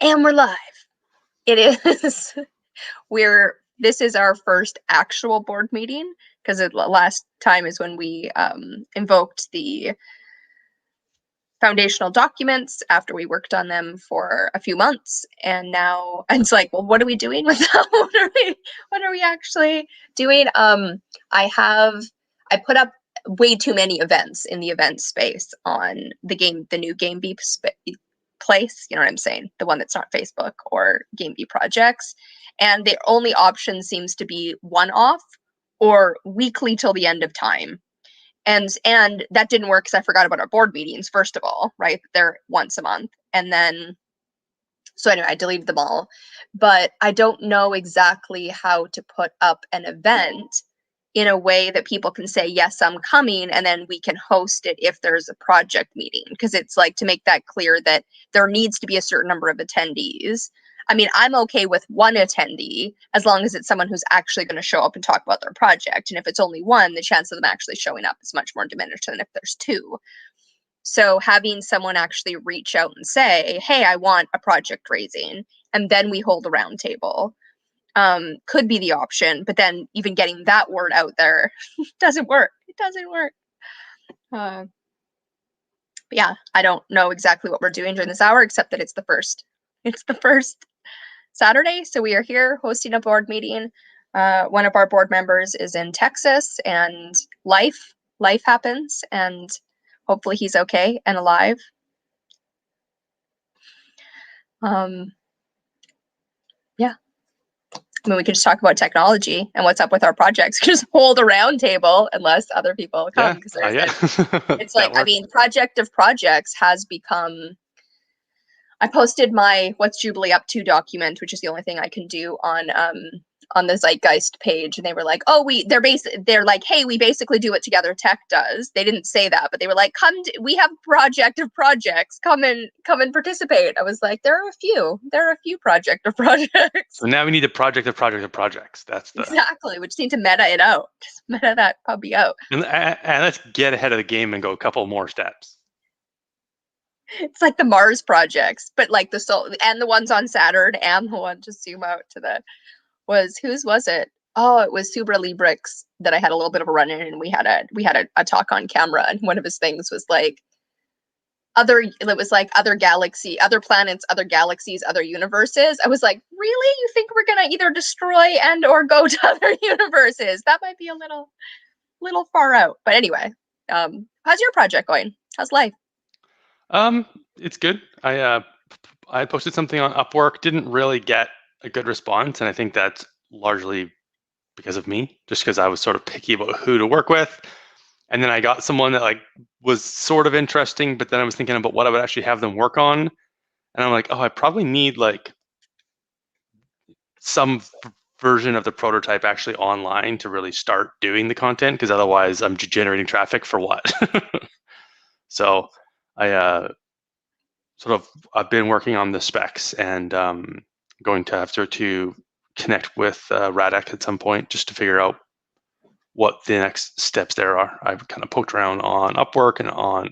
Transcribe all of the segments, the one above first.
And we're live. It is. This is our first actual board meeting, because the last time is when we invoked the foundational documents after we worked on them for a few months, and now it's like, well, what are we doing with them? What are we actually doing? I put up way too many events in the event space on the new Game Bee place, you know what I'm saying? The one that's not Facebook or Game Bee projects. And the only option seems to be one-off or weekly till the end of time. And that didn't work because I forgot about our board meetings, first of all, right? They're once a month. And then, so anyway, I deleted them all. But I don't know exactly how to put up an event in a way that people can say, yes, I'm coming, and then we can host it if there's a project meeting. Because it's like, to make that clear that there needs to be a certain number of attendees. I mean, I'm okay with one attendee as long as it's someone who's actually going to show up and talk about their project. And if it's only one, the chance of them actually showing up is much more diminished than if there's two. So having someone actually reach out and say, hey, I want a project raising, and then we hold a roundtable, could be the option. But then even getting that word out there doesn't work. It doesn't work. But yeah, I don't know exactly what we're doing during this hour, except that it's the first Saturday. So we are here hosting a board meeting. One of our board members is in Texas, and life happens, and hopefully he's okay and alive. Yeah. I mean, we can just talk about technology and what's up with our projects. Just hold a round table unless other people come. It's like, I mean, Project of Projects has become. I posted my What's Jubilee Up To document, which is the only thing I can do on the Zeitgeist page, and they were like, oh, they're like, hey, we basically do what TogetherTec does. They didn't say that, but they were like, we have Project of Projects, come and participate. I was like, there are a few Project of Projects. So now we need a Project of Projects. That's exactly. We just need to meta it out, just meta that puppy out, and let's get ahead of the game and go a couple more steps. It's like the Mars projects, but like the ones on Saturn, and the one to zoom out to whose was it? Oh, it was Subra Librix that I had a little bit of a run in, and we had a talk on camera, and one of his things was like other galaxy, other planets, other galaxies, other universes. I was like, really? You think we're gonna either destroy and or go to other universes? That might be a little far out. But anyway, how's your project going? How's life? It's good. I posted something on Upwork, didn't really get a good response, and I think that's largely because of me, just because I was sort of picky about who to work with. And then I got someone that like was sort of interesting, but then I was thinking about what I would actually have them work on, and I'm like, oh, I probably need like some version of the prototype actually online to really start doing the content, because otherwise I'm generating traffic for what? So I've been working on the specs, and going to have to connect with Radek at some point just to figure out what the next steps there are. I've kind of poked around on Upwork and on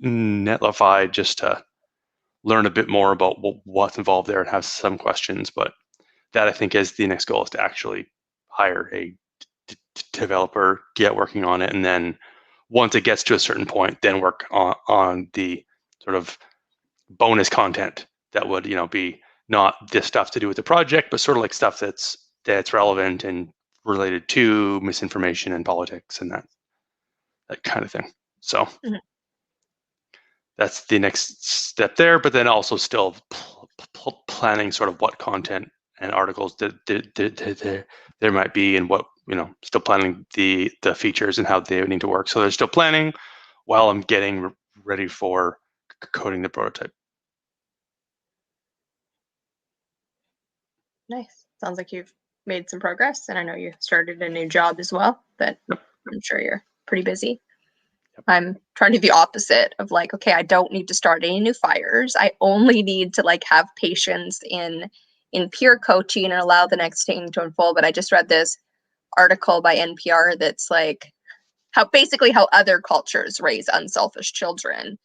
Netlify just to learn a bit more about what's involved there and have some questions. But that, I think, is the next goal, is to actually hire a developer, get working on it, and then once it gets to a certain point, then work on the sort of bonus content that would, be not this stuff to do with the project, but sort of like stuff that's relevant and related to misinformation and politics and that kind of thing. So that's the next step there. But then also still planning sort of what content and articles there might be, and what, still planning the features and how they need to work. So there's still planning while I'm getting ready for coding the prototype. Nice. Sounds like you've made some progress, and I know you started a new job as well, but I'm sure you're pretty busy. Yep. I'm trying to do the opposite of like, okay, I don't need to start any new fires. I only need to like have patience in peer coaching and allow the next thing to unfold. But I just read this article by NPR that's like how other cultures raise unselfish children.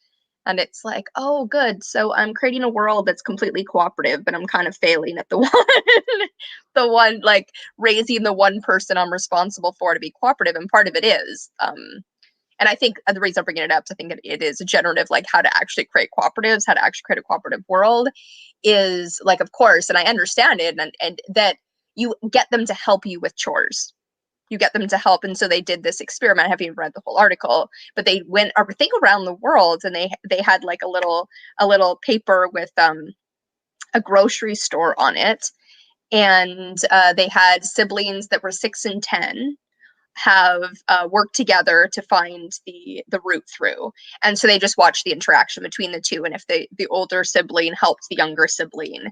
And it's like, oh, good. So I'm creating a world that's completely cooperative, but I'm kind of failing at the one, the one like raising the one person I'm responsible for to be cooperative. And part of it is, and I think the reason I'm bringing it up is I think it is a generative, like how to actually create cooperatives, how to actually create a cooperative world is like, of course, and I understand it, and that you get them to help you with chores. You get them to help, and so they did this experiment. I haven't read the whole article, but they went, I think, around the world, and they had like a little paper with a grocery store on it, and they had siblings that were 6 and 10 have worked together to find the route through, and so they just watched the interaction between the two, and if the older sibling helped the younger sibling,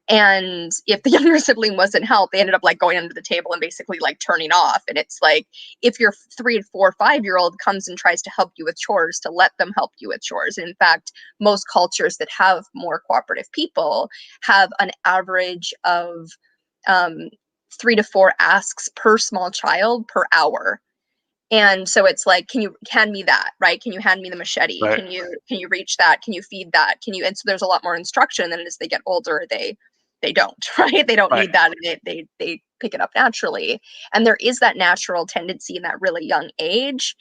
and if the younger sibling wasn't helped, they ended up like going under the table and basically like turning off. And it's like, if your 3, 4, 5-year-old comes and tries to help you with chores, to let them help you with chores. And in fact, most cultures that have more cooperative people have an average of um, 3 to 4 asks per small child per hour. And so it's like, can you hand me that, right? Can you hand me the machete? Right. Can you reach that? Can you feed that? Can you? And so there's a lot more instruction. And as they get older, they don't, right? They don't Right. need that. They pick it up naturally. And there is that natural tendency in that really young age.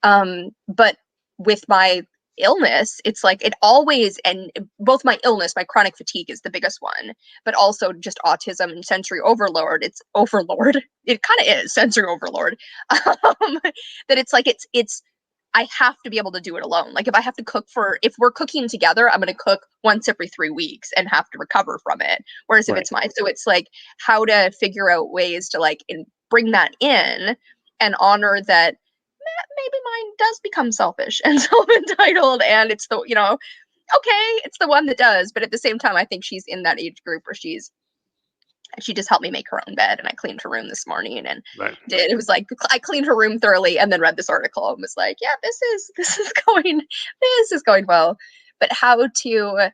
But with my illness, it's like it always, and both my illness, my chronic fatigue is the biggest one, but also just autism and sensory overload. It's overload. It kind of is sensory overload. That it's like it's I have to be able to do it alone. Like if I have to cook if we're cooking together, I'm going to cook once every 3 weeks and have to recover from it. Whereas if Right. it's so it's like how to figure out ways to like bring that in and honor that maybe mine does become selfish and self-entitled, and it's the, okay, it's the one that does, but at the same time, I think she's in that age group where she just helped me make her own bed, and I cleaned her room this morning, and Right. it was like I cleaned her room thoroughly and then read this article and was like, yeah, this is going well. But how to,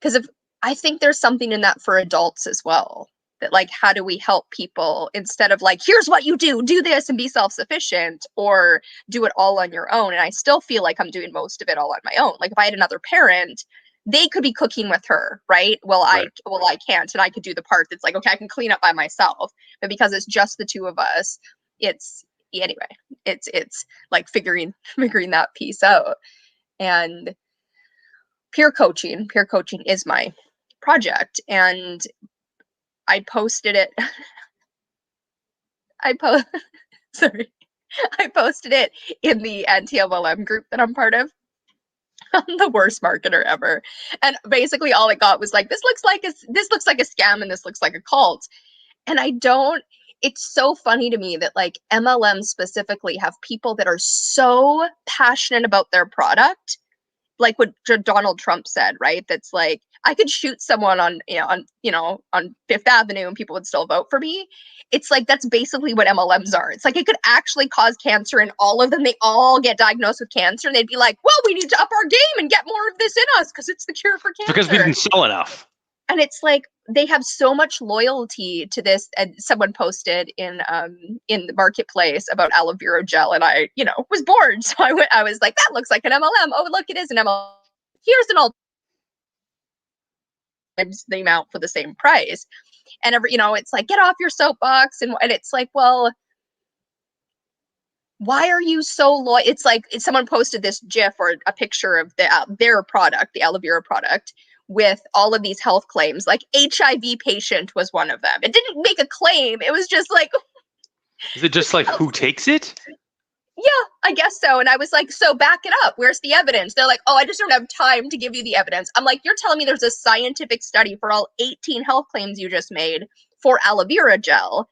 because if I think there's something in that for adults as well, that like how do we help people instead of like, here's what you do this and be self-sufficient, or do it all on your own. And I still feel like I'm doing most of it all on my own. Like if I had another parent, they could be cooking with her, right? Right. Well, I can't, and I could do the part that's like, okay, I can clean up by myself. But because it's just the two of us, it's anyway, it's like figuring that piece out. And peer coaching is my project, and I posted it. I post sorry. I posted it in the anti-MLM group that I'm part of. I'm the worst marketer ever. And basically all it got was like, this looks like a scam and this looks like a cult. And I don't, it's so funny to me that like MLMs specifically have people that are so passionate about their product, like what Donald Trump said, right? That's like, I could shoot someone on Fifth Avenue and people would still vote for me. It's like that's basically what MLMs are. It's like it could actually cause cancer, and all of them, they all get diagnosed with cancer, and they'd be like, well, we need to up our game and get more of this in us because it's the cure for Because we cancer. didn't sell enough. And it's like they have so much loyalty to this. And someone posted in the marketplace about aloe vera gel, and I was bored, so I was like, that looks like an MLM. Oh, look, it is an MLM. Here's an alternative, the amount for the same price. And it's like, get off your soapbox, and it's like, well, why are you so loyal? It's like someone posted this GIF or a picture of their product, the aloe vera product, with all of these health claims. Like HIV patient was one of them. It didn't make a claim. It was just like, Is it just like who takes it? yeah, I guess so. And I was like, so back it up. Where's the evidence? They're like, oh, I just don't have time to give you the evidence. I'm like, you're telling me there's a scientific study for all 18 health claims you just made for aloe vera gel.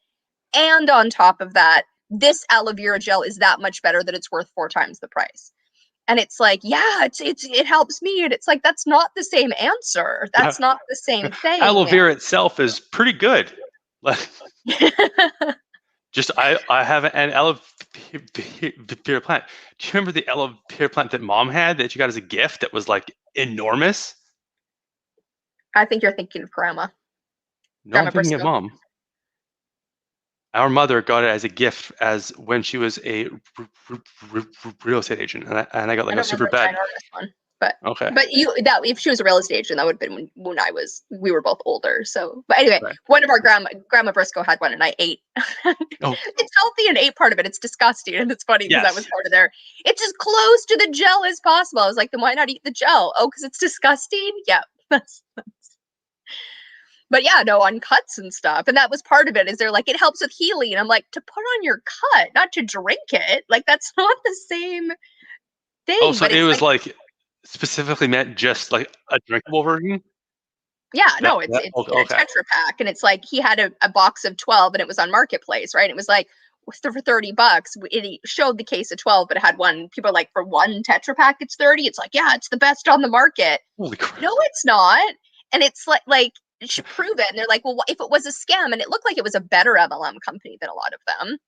And on top of that, this aloe vera gel is that much better that it's worth 4 times the price. And it's like, yeah, it helps me. And it's like, that's not the same answer. Yeah. That's not the same Aloe thing. vera itself is pretty good. Just I have an aloe vera plant. Do you remember the aloe vera plant that Mom had that you got as a gift that was like enormous? I think you're thinking of No, I'm Grandma thinking of Briscoe. Mom. Our mother got it as a gift as when she was a real estate agent, and I got I like a don't super remember a bad. ginormous one. But Okay. if she was a real estate agent, that would have been when we were both older. So, but anyway, Right. one of our grandma Briscoe had one, and I ate. Oh, It's healthy and ate part of it. It's disgusting, and it's funny because that was yes. part of there. It's as close to the gel as possible. I was like, then why not eat the gel? Oh, because it's disgusting. Yeah. But yeah, no, on cuts and stuff. And that was part of it. Is they're like, it helps with healing. And I'm like, to put on your cut, not to drink it. Like, that's not the same Oh, thing. so But it it's was like, like specifically meant just like a drinkable version? yeah, That, no, it's that it's okay. in a Okay. Tetra Pak. And it's like he had a box of 12 and it was on Marketplace, right? And it was like for $30. It showed the case of 12, but it had one. People are like, for one Tetra Pak, it's 30. It's like, yeah, it's the best on the market. Holy crap. No, it's not. And it's like it should prove it. And they're like, well, if it was a scam, and it looked like it was a better MLM company than a lot of them.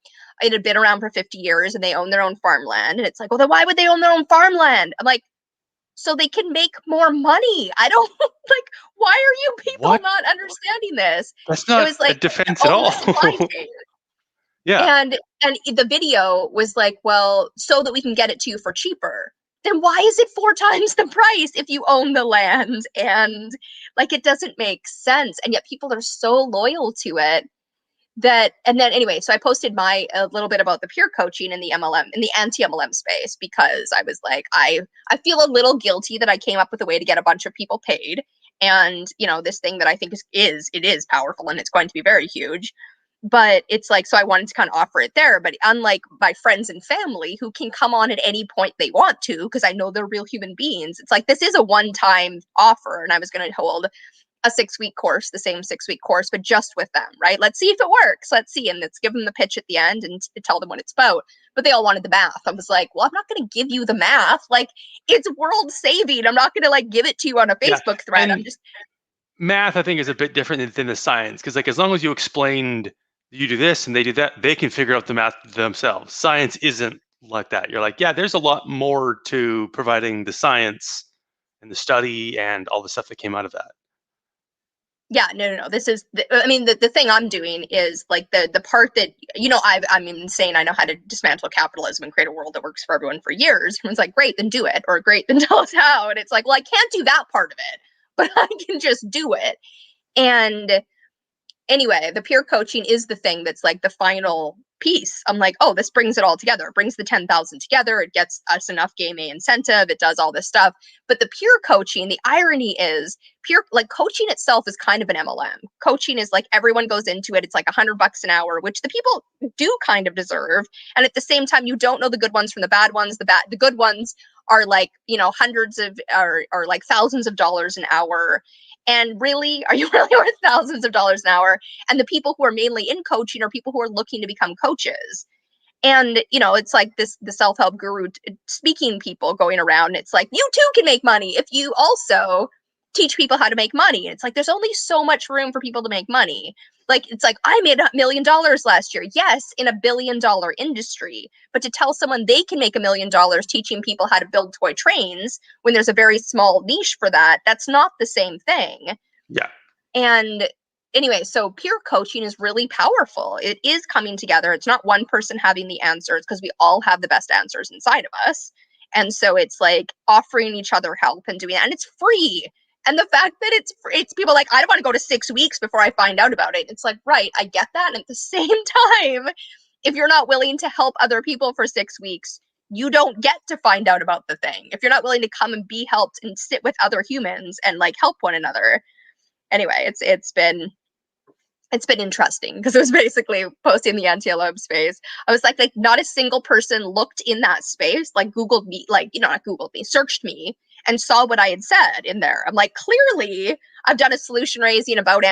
It had been around for 50 years and they own their own farmland. And it's like, well, then why would they own their own farmland? I'm like, so they can make more money. I don't like, why are you people What? not understanding this? That's It not was a like to defense at own all. the supply chain. Yeah. And the video was like, well, so that we can get it to you for cheaper. Then why is it 4 times the price if you own the land? And like, it doesn't make sense. And yet people are so loyal to it that, and then anyway, so I posted a little bit about the peer coaching in the MLM, in the anti-MLM space, because I was like, I feel a little guilty that I came up with a way to get a bunch of people paid. And, this thing that I think is powerful and it's going to be very huge. But it's like, so I wanted to kind of offer it there. But unlike my friends and family who can come on at any point they want to, because I know they're real human beings, it's like, this is a one-time offer. And I was going to hold a 6-week course, the same 6-week course, but just with them, right? Let's see if it works. Let's see. And let's give them the pitch at the end and tell them what it's about. But they all wanted the math. I was like, well, I'm not going to give you the math. Like, it's world saving. I'm not going to like give it to you on a Yeah. Facebook thread. I'm And just, math, I think, is a bit different than the science, because like as long as you explained you do this and they do that, they can figure out the math themselves. Science isn't like that. You're like, yeah, there's a lot more to providing the science and the study and all the stuff that came out of that. yeah, no. This is, I mean, the thing I'm doing is like the part that, I'm insane. I know how to dismantle capitalism and create a world that works for everyone for years. And it's like, great, then do it. Or great, then tell us how. And it's like, well, I can't do that part of it, but I can just do it. And anyway, the peer coaching is the thing that's like the final piece. I'm like, oh, this brings it all together. It brings the 10,000 together. It gets us enough game A incentive. It does all this stuff. But the peer coaching, the irony is like coaching itself is kind of an MLM. Coaching is like everyone goes into it. It's like $100 an hour, which the people do kind of deserve. And at the same time, you don't know the good ones from the bad ones. The good ones are like, hundreds of or like thousands of dollars an hour. And really, are you really worth thousands of dollars an hour? And the people who are mainly in coaching are people who are looking to become coaches. And, it's like the self-help guru speaking people going around. And it's like, you too can make money if you also teach people how to make money. And it's like, there's only so much room for people to make money. Like, it's like, I made $1 million last year. Yes, in a $1 billion industry. But to tell someone they can make $1 million teaching people how to build toy trains when there's a very small niche for that, that's not the same thing. Yeah. And anyway, so peer coaching is really powerful. It is coming together. It's not one person having the answers, because we all have the best answers inside of us. And so it's like offering each other help and doing that. And it's free. And the fact that it's people like, I don't want to go to 6 weeks before I find out about it. It's like, right, I get that. And at the same time, if you're not willing to help other people for 6 weeks, you don't get to find out about the thing. If you're not willing to come and be helped and sit with other humans and like help one another. Anyway, it's been interesting, because it was basically posting the anti-MLM space. I was like not a single person looked in that space, like Googled me, like, not Googled me, searched me and saw what I had said in there. I'm like, clearly I've done a solution raising about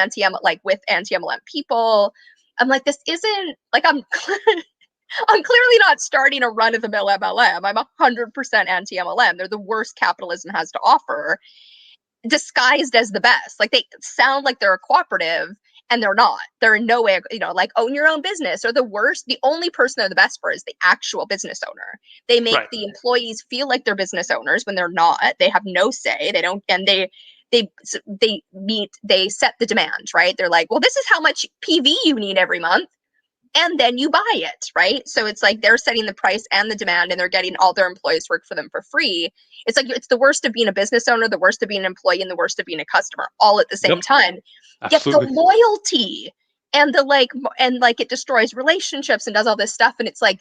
like with anti-MLM people. I'm like, this isn't like, I'm clearly not starting a run of the mill MLM. I'm 100% anti-MLM. They're the worst capitalism has to offer, disguised as the best. Like, they sound like they're a cooperative and they're not. They're in no way, like, own your own business. Or the worst, the only person they're the best for is the actual business owner. They make Right. the employees feel like they're business owners when they're not. They have no say. They don't, and they set the demand, right? They're like, well, this is how much PV you need every month. and then you buy it, right? So it's like they're setting the price and the demand, and they're getting all their employees work for them for free. It's like it's the worst of being a business owner, the worst of being an employee, and the worst of being a customer all at the same Yep, time. Yet the absolutely. loyalty and the like, and like it destroys relationships and does all this stuff. And it's like,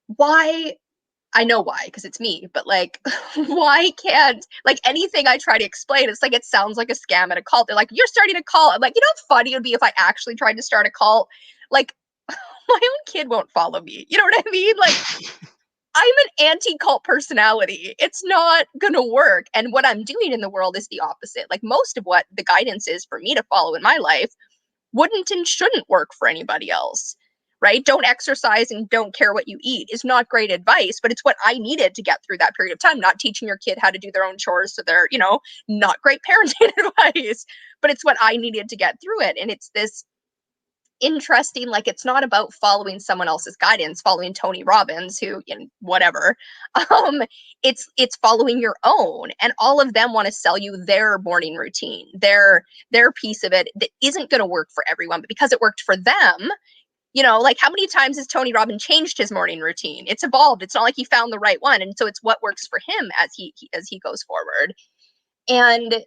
why? I know why, because it's me, but like, why can't, like, anything I try to explain, it's like, it sounds like a scam and a cult. They're like, you're starting a cult. I'm like, you know how funny it would be if I actually tried to start a cult? Like, my own kid won't follow me. You know what I mean? Like, I'm an anti-cult personality. It's not gonna work. And what I'm doing in the world is the opposite. Like, most of what the guidance is for me to follow in my life wouldn't and shouldn't work for anybody else, right? Don't exercise and don't care what you eat is not great advice, but it's what I needed to get through that period of time. Not teaching your kid how to do their own chores, so they're, not great parenting advice, but it's what I needed to get through it. And it's this interesting, like, it's not about following someone else's guidance, following Tony Robbins, who, whatever. um it's following your own, and all of them want to sell you their morning routine, their piece of it that isn't going to work for everyone, but because it worked for them, like, how many times has Tony Robbins changed his morning routine? It's evolved. It's not like he found the right one, and so it's what works for him as he goes forward. And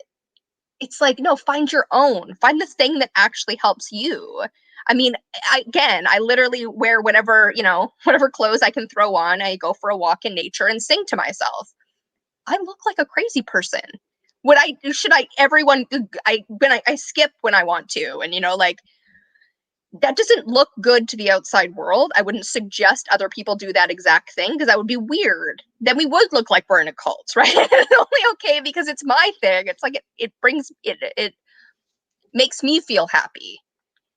it's like, no, find your own. Find the thing that actually helps you. I mean, I literally wear whatever, whatever clothes I can throw on. I go for a walk in nature and sing to myself. I look like a crazy person. Everyone, I skip when I want to. And, like, that doesn't look good to the outside world. I wouldn't suggest other people do that exact thing, because that would be weird. Then we would look like we're in a cult, right? It's only okay because it's my thing. It's like it brings it makes me feel happy.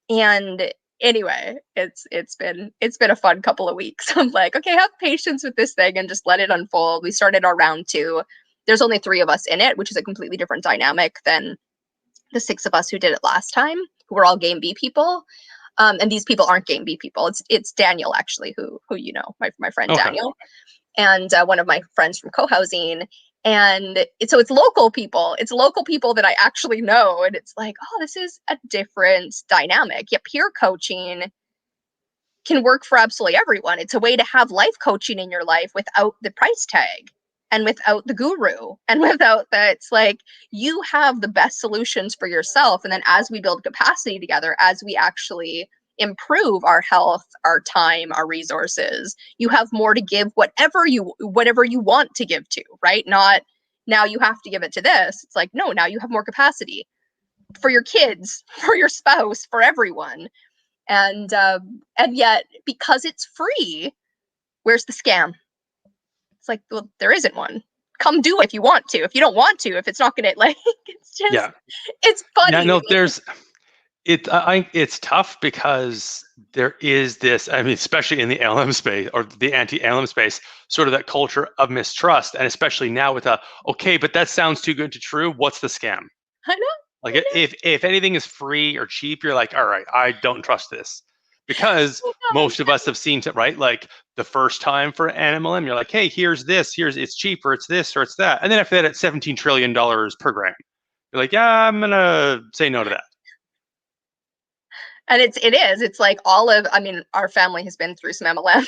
And anyway, it's been a fun couple of weeks. I'm like, okay, have patience with this thing and just let it unfold. We started our round 2. There's only 3 of us in it, which is a completely different dynamic than the 6 of us who did it last time, who were all Game B people. And these people aren't Game B people. It's Daniel, actually, who my friend Okay. Daniel, and one of my friends from co-housing. And it's local people. It's local people that I actually know. And it's like, oh, this is a different dynamic. Yeah, peer coaching can work for absolutely everyone. It's a way to have life coaching in your life without the price tag and without the guru and without the, it's like, you have the best solutions for yourself. And then as we build capacity together, as we actually improve our health, our time, our resources, you have more to give, whatever you want to give to, right? Not now you have to give it to this. It's like, no, now you have more capacity for your kids, for your spouse, for everyone. And yet, because it's free, where's the scam? It's like, well, there isn't one. Come do it if you want to. If you don't want to, if it's not gonna, like, it's just, Yeah. it's Yeah. funny. No, there's it. It's tough because there is this. I mean, especially in the LM space or the anti-LM space, sort of that culture of mistrust, and especially now with okay, but that sounds too good to true. What's the scam? I know. Like if anything is free or cheap, you're like, all right, I don't trust this, because most of us have seen it, right? Like the first time for an MLM, you're like, hey, here's this, here's it's cheaper, it's this or it's that, and then after that, it's $17 trillion per gram. You're like, yeah, I'm gonna say no to that. And it's like all of, I mean, our family has been through some MLMs.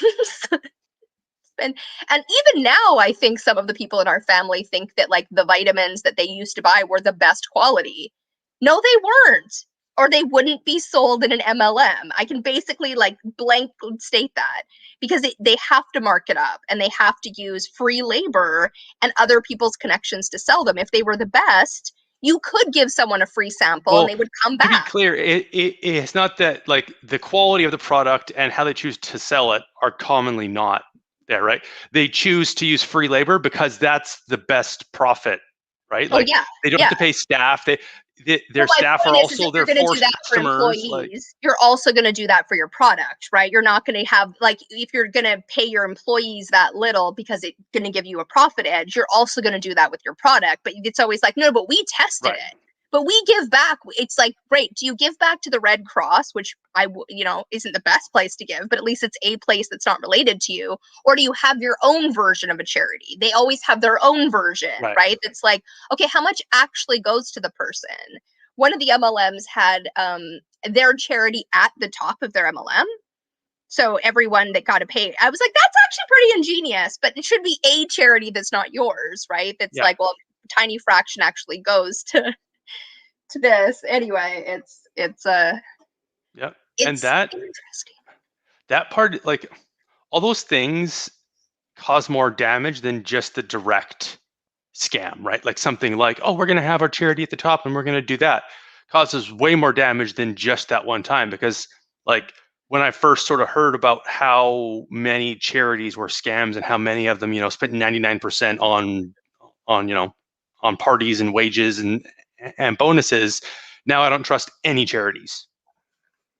And even now, I think some of the people in our family think that, like, the vitamins that they used to buy were the best quality. No, they weren't, or they wouldn't be sold in an MLM. I can basically, like, blank state that, because they have to mark it up and they have to use free labor and other people's connections to sell them. If they were the best, you could give someone a free sample and Well, they would come to be back. clear, it's not that, like, the quality of the product and how they choose to sell it are commonly not there, right? They choose to use free labor because that's the best profit, right? Oh Like yeah, they don't have yeah. to pay staff. Their But my staff are point is also if you're their going to do forced that for customers. Like, employees, you're also going to do that for your product, right? You're not going to have, like, if you're going to pay your employees that little because it's going to give you a profit edge, you're also going to do that with your product. But it's always like, no, but we tested right. it. But we give back. It's like, great. Do you give back to the Red Cross, which isn't the best place to give, but at least it's a place that's not related to you? Or do you have your own version of a charity? They always have their own version, Right. right? It's like, okay, how much actually goes to the person? One of the MLMs had their charity at the top of their MLM, So everyone that got to pay, I was like, that's actually pretty ingenious, but it should be a charity that's not yours, right? That's Yeah. like, well, tiny fraction actually goes to this. Anyway, Yeah. And it's interesting. that part, like all those things cause more damage than just the direct scam, right? Like something like, oh, we're going to have our charity at the top and we're going to do that, causes way more damage than just that one time. Because, like, when I first sort of heard about how many charities were scams and how many of them, spent 99% on parties and wages and bonuses, now I don't trust any charities.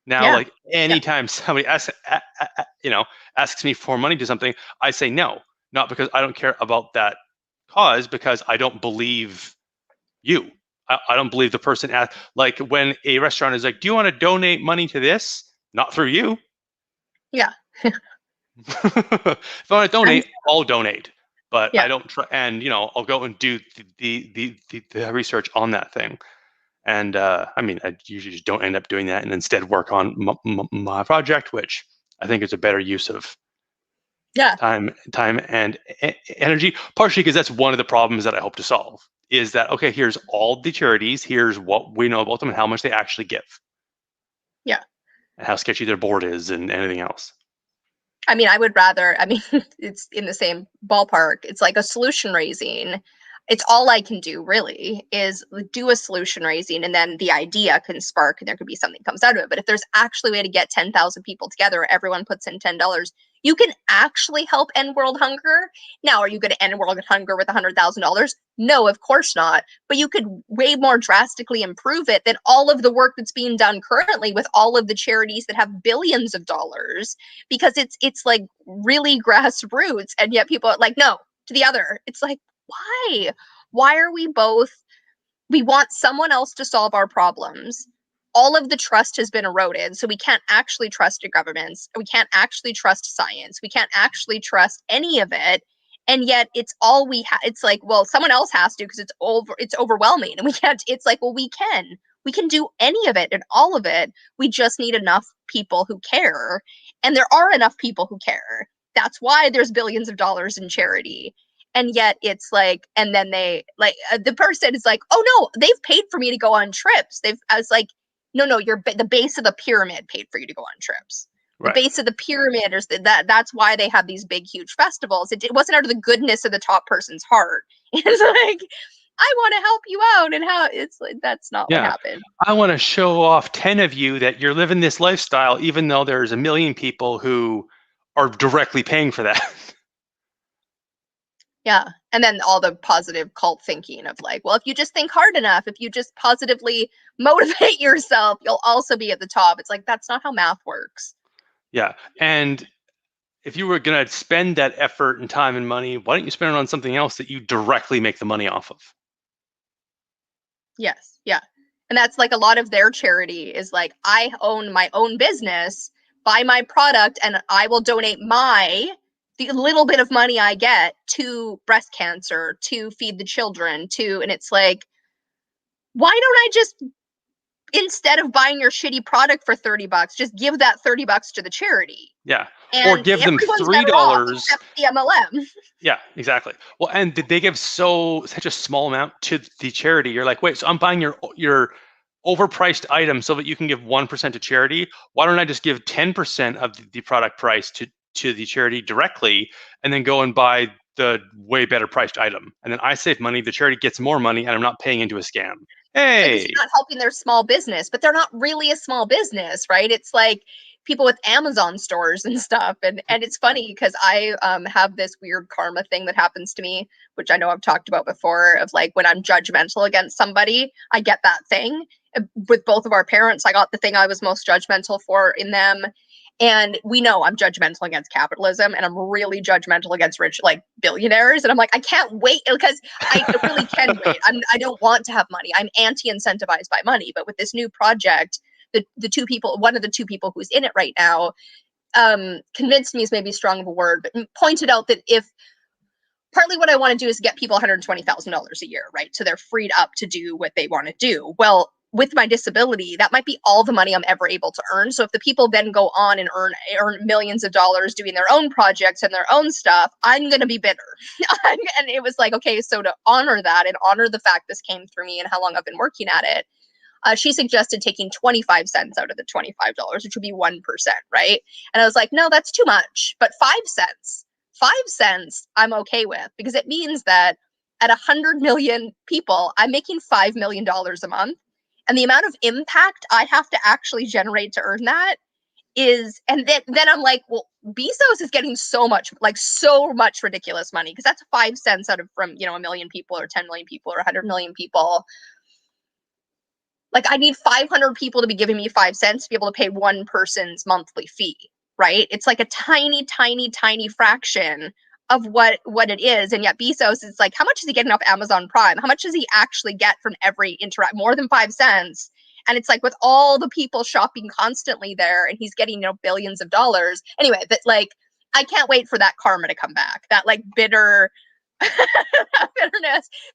Now, Yeah. like anytime somebody asks me for money to something, I say no, not because I don't care about that cause, because I don't believe you. I don't believe the person like when a restaurant is like, "Do you want to donate money to this?" Not through you. Yeah. If I want to donate, I'll donate, but I Yeah. don't try. And I'll go and do the research on that thing. And I mean, I usually just don't end up doing that, and instead work on my project, which I think is a better use of Yeah. time and energy. Partially because that's one of the problems that I hope to solve. Is that okay? Here's all the charities. Here's what we know about them and how much they actually give, Yeah. and how sketchy their board is, and anything else. I mean, I would rather, I mean, it's in the same ballpark. It's like a solution raising. It's all I can do really is do a solution raising, and then the idea can spark and there could be something comes out of it. But if there's actually a way to get 10,000 people together, everyone puts in $10, you can actually help end world hunger. Now, are you going to end world hunger with $100,000? No, of course not. But you could way more drastically improve it than all of the work that's being done currently with all of the charities that have billions of dollars, because it's like really grassroots, and yet people are like, no, to the other. It's like, why are we both, we want someone else to solve our problems. All of the trust has been eroded, so we can't actually trust the governments, we can't actually trust science, we can't actually trust any of it. And yet it's all we have. It's like, well, someone else has to because it's overwhelming, and we can't. It's like, well, we can do any of it and all of it. We just need enough people who care, and there are enough people who care. That's why there's billions of dollars in charity. And yet it's like, and then they like, the person is like, oh no, they've paid for me to go on trips. I was like, no, you're the base of the pyramid paid for you to go on trips. The Right. base of the pyramid is that's why they have these big huge festivals. It wasn't out of the goodness of the top person's heart. It's like, I want to help you out, and how it's like, that's not what Yeah. happened. I want to show off 10 of you that you're living this lifestyle, even though there's a million people who are directly paying for that. Yeah. And then all the positive cult thinking of like, well, if you just think hard enough, if you just positively motivate yourself, you'll also be at the top. It's like, that's not how math works. Yeah. And if you were going to spend that effort and time and money, why don't you spend it on something else that you directly make the money off of? Yes. Yeah. And that's like a lot of their charity is like, I own my own business, buy my product, and I will donate the little bit of money I get to breast cancer, to feed the children, and it's like, why don't I just, instead of buying your shitty product for $30, just give that $30 to the charity? Yeah. Or And give them everyone's better off $3. except the MLM. Yeah, exactly. Well, and they give such a small amount to the charity. You're like, wait, so I'm buying your overpriced item so that you can give 1% to charity. Why don't I just give 10% of the product price to the charity directly, and then go and buy the way better priced item? And then I save money, the charity gets more money, and I'm not paying into a scam. Because Hey, you're not helping their small business, but they're not really a small business, right? It's like people with Amazon stores and stuff. And it's funny because I have this weird karma thing that happens to me, which I know I've talked about before, of like when I'm judgmental against somebody, I get that thing. With both of our parents, I got the thing I was most judgmental for in them. And we know I'm judgmental against capitalism, and I'm really judgmental against rich, like billionaires. And I'm like, I can't wait, because I really can wait. I don't want to have money. I'm anti-incentivized by money. But with this new project, the two people, one of the two people who's in it right now, convinced me is maybe strong of a word, but pointed out that if partly what I want to do is get people $120,000 a year, right? So they're freed up to do what they want to do. Well, with my disability, that might be all the money I'm ever able to earn. So if the people then go on and earn millions of dollars doing their own projects and their own stuff, I'm going to be bitter. And it was like, okay, so to honor that and honor the fact this came through me and how long I've been working at it, she suggested taking 25 cents out of the $25, which would be 1%, right? And I was like, no, that's too much. But 5 cents, I'm okay with, because it means that at 100 million people, I'm making $5 million a month. And the amount of impact I have to actually generate to earn that is, and then I'm like, well, Bezos is getting so much ridiculous money, because that's 5 cents out of from, a million people or 10 million people or 100 million people. Like, I need 500 people to be giving me 5 cents to be able to pay one person's monthly fee, right? It's like a tiny, tiny, tiny fraction of what it is. And yet Bezos is like, how much is he getting off Amazon Prime? How much does he actually get from every interact? More than 5 cents. And it's like, with all the people shopping constantly there, and he's getting, billions of dollars. Anyway, that, like, I can't wait for that karma to come back. That, like, bitterness,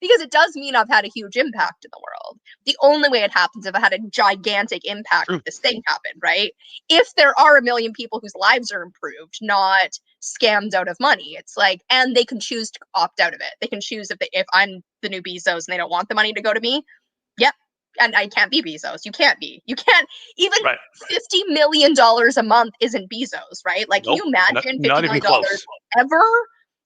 because it does mean I've had a huge impact in the world. The only way it happens if I had a gigantic impact if this thing happened, right? If there are a million people whose lives are improved, not scammed out of money. It's like, and they can choose to opt out of it. They can choose if I'm the new Bezos and they don't want the money to go to me. Yep. And I can't be Bezos. You can't be. You can't even Right. $50 million a month isn't Bezos, right? Like, Nope, can you imagine not $50 even million close. ever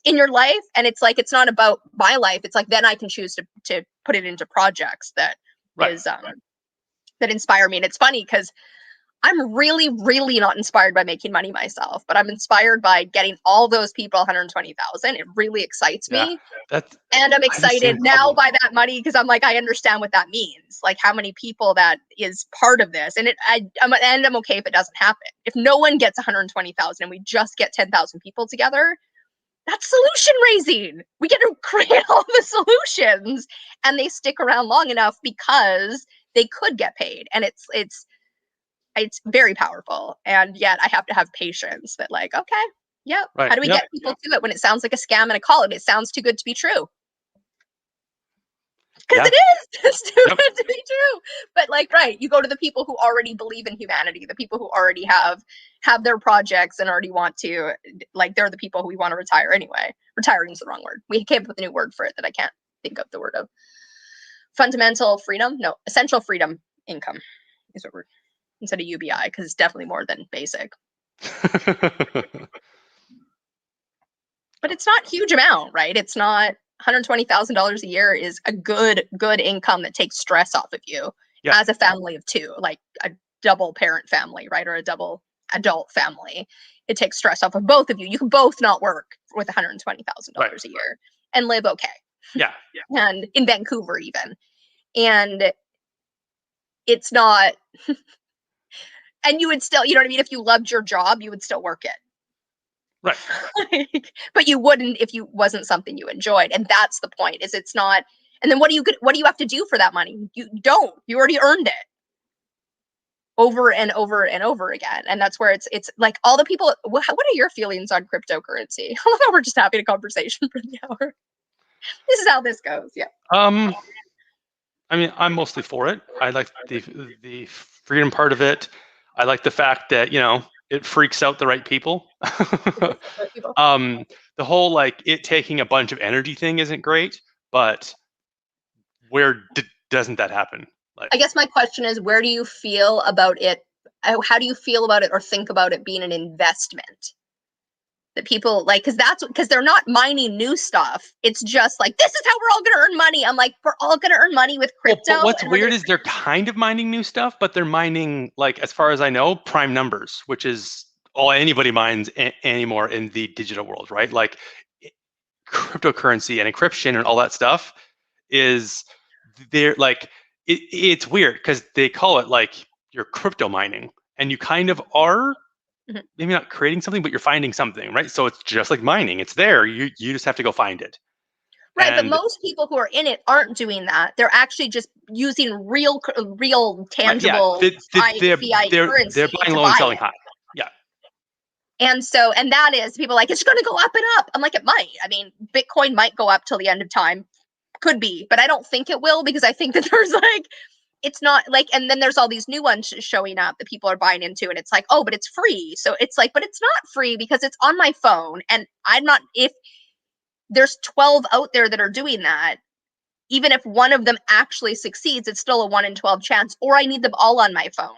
in your life? And it's like, it's not about my life. It's like, then I can choose to put it into projects that that inspire me. And it's funny because I'm really, really not inspired by making money myself, but I'm inspired by getting all those people 120,000. It really excites me. And I'm excited now by that money, because I'm like, I understand what that means, like how many people that is part of this. And I'm okay if it doesn't happen. If no one gets 120,000 and we just get 10,000 people together, that's solution raising. We get to create all the solutions, and they stick around long enough because they could get paid. And it's very powerful. And yet I have to have patience that, like, okay, yeah, how do we get people to it when it sounds like a scam and a call it? It sounds too good to be true. Because it is. It's too good to be true. But, like, right, you go to the people who already believe in humanity, the people who already have their projects and already want to, like, they're the people who we want to retire anyway. Retiring is the wrong word. We came up with a new word for it that I can't think of the word of. Fundamental freedom? No, essential freedom income is what we're, instead of UBI, because it's definitely more than basic. But it's not a huge amount, right? It's not $120,000 a year is a good income that takes stress off of you as a family of two, like a double parent family, right? Or a double adult family. It takes stress off of both of you. You can both not work with $120,000 a year and live okay. Yeah. And in Vancouver even. And it's not, and you would still, you know what I mean? If you loved your job, you would still work it. Right. But you wouldn't if you wasn't something you enjoyed. And that's the point, is it's not, and then what do you have to do for that money? You don't. You already earned it over and over and over again. And that's where it's like, all the people, what are your feelings on cryptocurrency? I love how we're just having a conversation for the hour. This is how this goes. Yeah. I mean, I'm mostly for it. I like the freedom part of it. I like the fact that, it freaks out the right people. The whole, like, it taking a bunch of energy thing isn't great, but where doesn't that happen? Like, I guess my question is, where do you feel about it? How do you feel about it or think about it being an investment? That people like, because they're not mining new stuff. It's just like, this is how we're all going to earn money. I'm like, we're all going to earn money with crypto. Well, but what's weird is they're kind of mining new stuff, but they're mining, like, as far as I know, prime numbers, which is all anybody mines anymore in the digital world, right? Like, cryptocurrency and encryption and all that stuff is, they're like, it's weird because they call it, like, you're crypto mining, and you kind of are. Maybe not creating something, but you're finding something, right? So it's just like mining. It's there. You just have to go find it. Right, but most people who are in it aren't doing that. They're actually just using real tangible fiat currency. They're buying low and selling high. Yeah. And that is, people are like, it's going to go up and up. I'm like, it might. I mean, Bitcoin might go up till the end of time. Could be, but I don't think it will, because I think that there's, like, it's not like, and then there's all these new ones showing up that people are buying into, and it's like, oh, but it's free. So it's like, but it's not free because it's on my phone, and I'm not, if there's 12 out there that are doing that, even if one of them actually succeeds, it's still a 1 in 12 chance, or I need them all on my phone,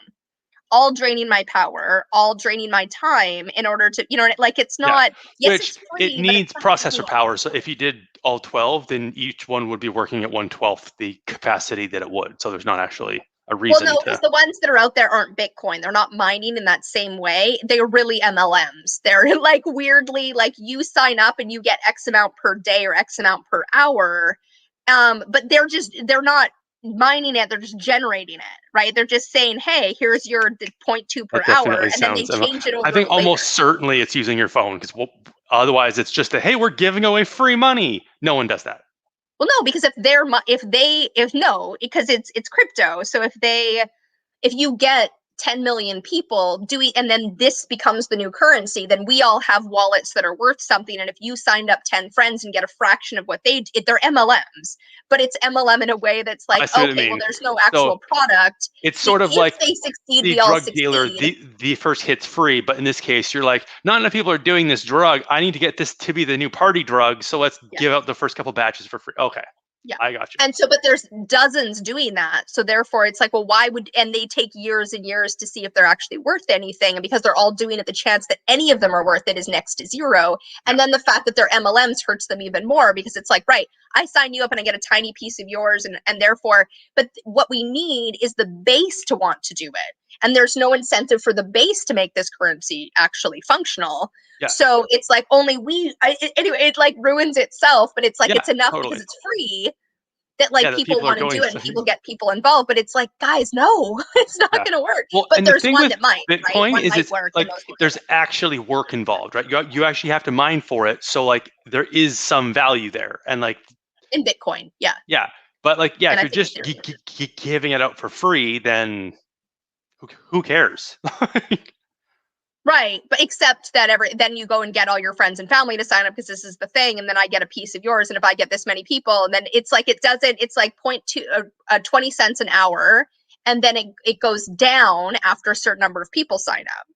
all draining my power, all draining my time in order to, like, it's Yeah, not, yes, which it's it free, but it's needs not processor free. power. So if you did all 12, then each one would be working at 1/12 the capacity that it would. So there's not actually a Well, reason no, because to. the ones that are out there aren't Bitcoin. They're not mining in that same way. They're really MLMs. They're like weirdly, like you sign up and you get X amount per day or X amount per hour. But they're not mining it, they're just generating it, right? They're just saying, hey, here's your 0.2 per That hour, definitely and then they sounds. change it I over think later. almost certainly it's using your phone because otherwise it's just a hey, we're giving away free money. No one does that. Well, no, because because it's crypto. So if you get 10 million people doing, and then this becomes the new currency, then we all have wallets that are worth something. And if you signed up 10 friends and get a fraction of what they're MLMs, but it's MLM in a way that's I like, see what I okay, well, mean. there's no So actual product. it's sort of If like they succeed, the we all drug dealer, succeed. the first hit's free, but in this case, you're like, not enough people are doing this drug. I need to get this to be the new party drug, so let's Yeah. give out the first couple batches for free. Okay, Yeah. I got you. And so, but there's dozens doing that. So therefore it's like, well, and they take years and years to see if they're actually worth anything. And because they're all doing it, the chance that any of them are worth it is next to zero. Yeah, And then the fact that they're MLMs hurts them even more because it's like, right, I sign you up and I get a tiny piece of yours. And therefore, but what we need is the base to want to do it. And there's no incentive for the base to make this currency actually functional. yeah, So it's like only anyway, it like ruins itself, but it's like, yeah, it's enough because totally. it's free that Yeah, like that people people are want to going. do it and people get people involved, but it's like, guys, no, it's not Yeah. going to work. Well, But and the there's thing one with that might, right? Bitcoin One is might it's work and like most people are there's like, actually work involved, right? You actually have to mine for it, so like there is some value there, and like in Bitcoin, yeah. yeah, but like yeah, And if I you're think just Ethereum. giving it out for free, then who cares? Right, but except that then you go and get all your friends and family to sign up because this is the thing, and then I get a piece of yours, and if I get this many people, and then it's like it's like 20 cents an hour, and then it goes down after a certain number of people sign up.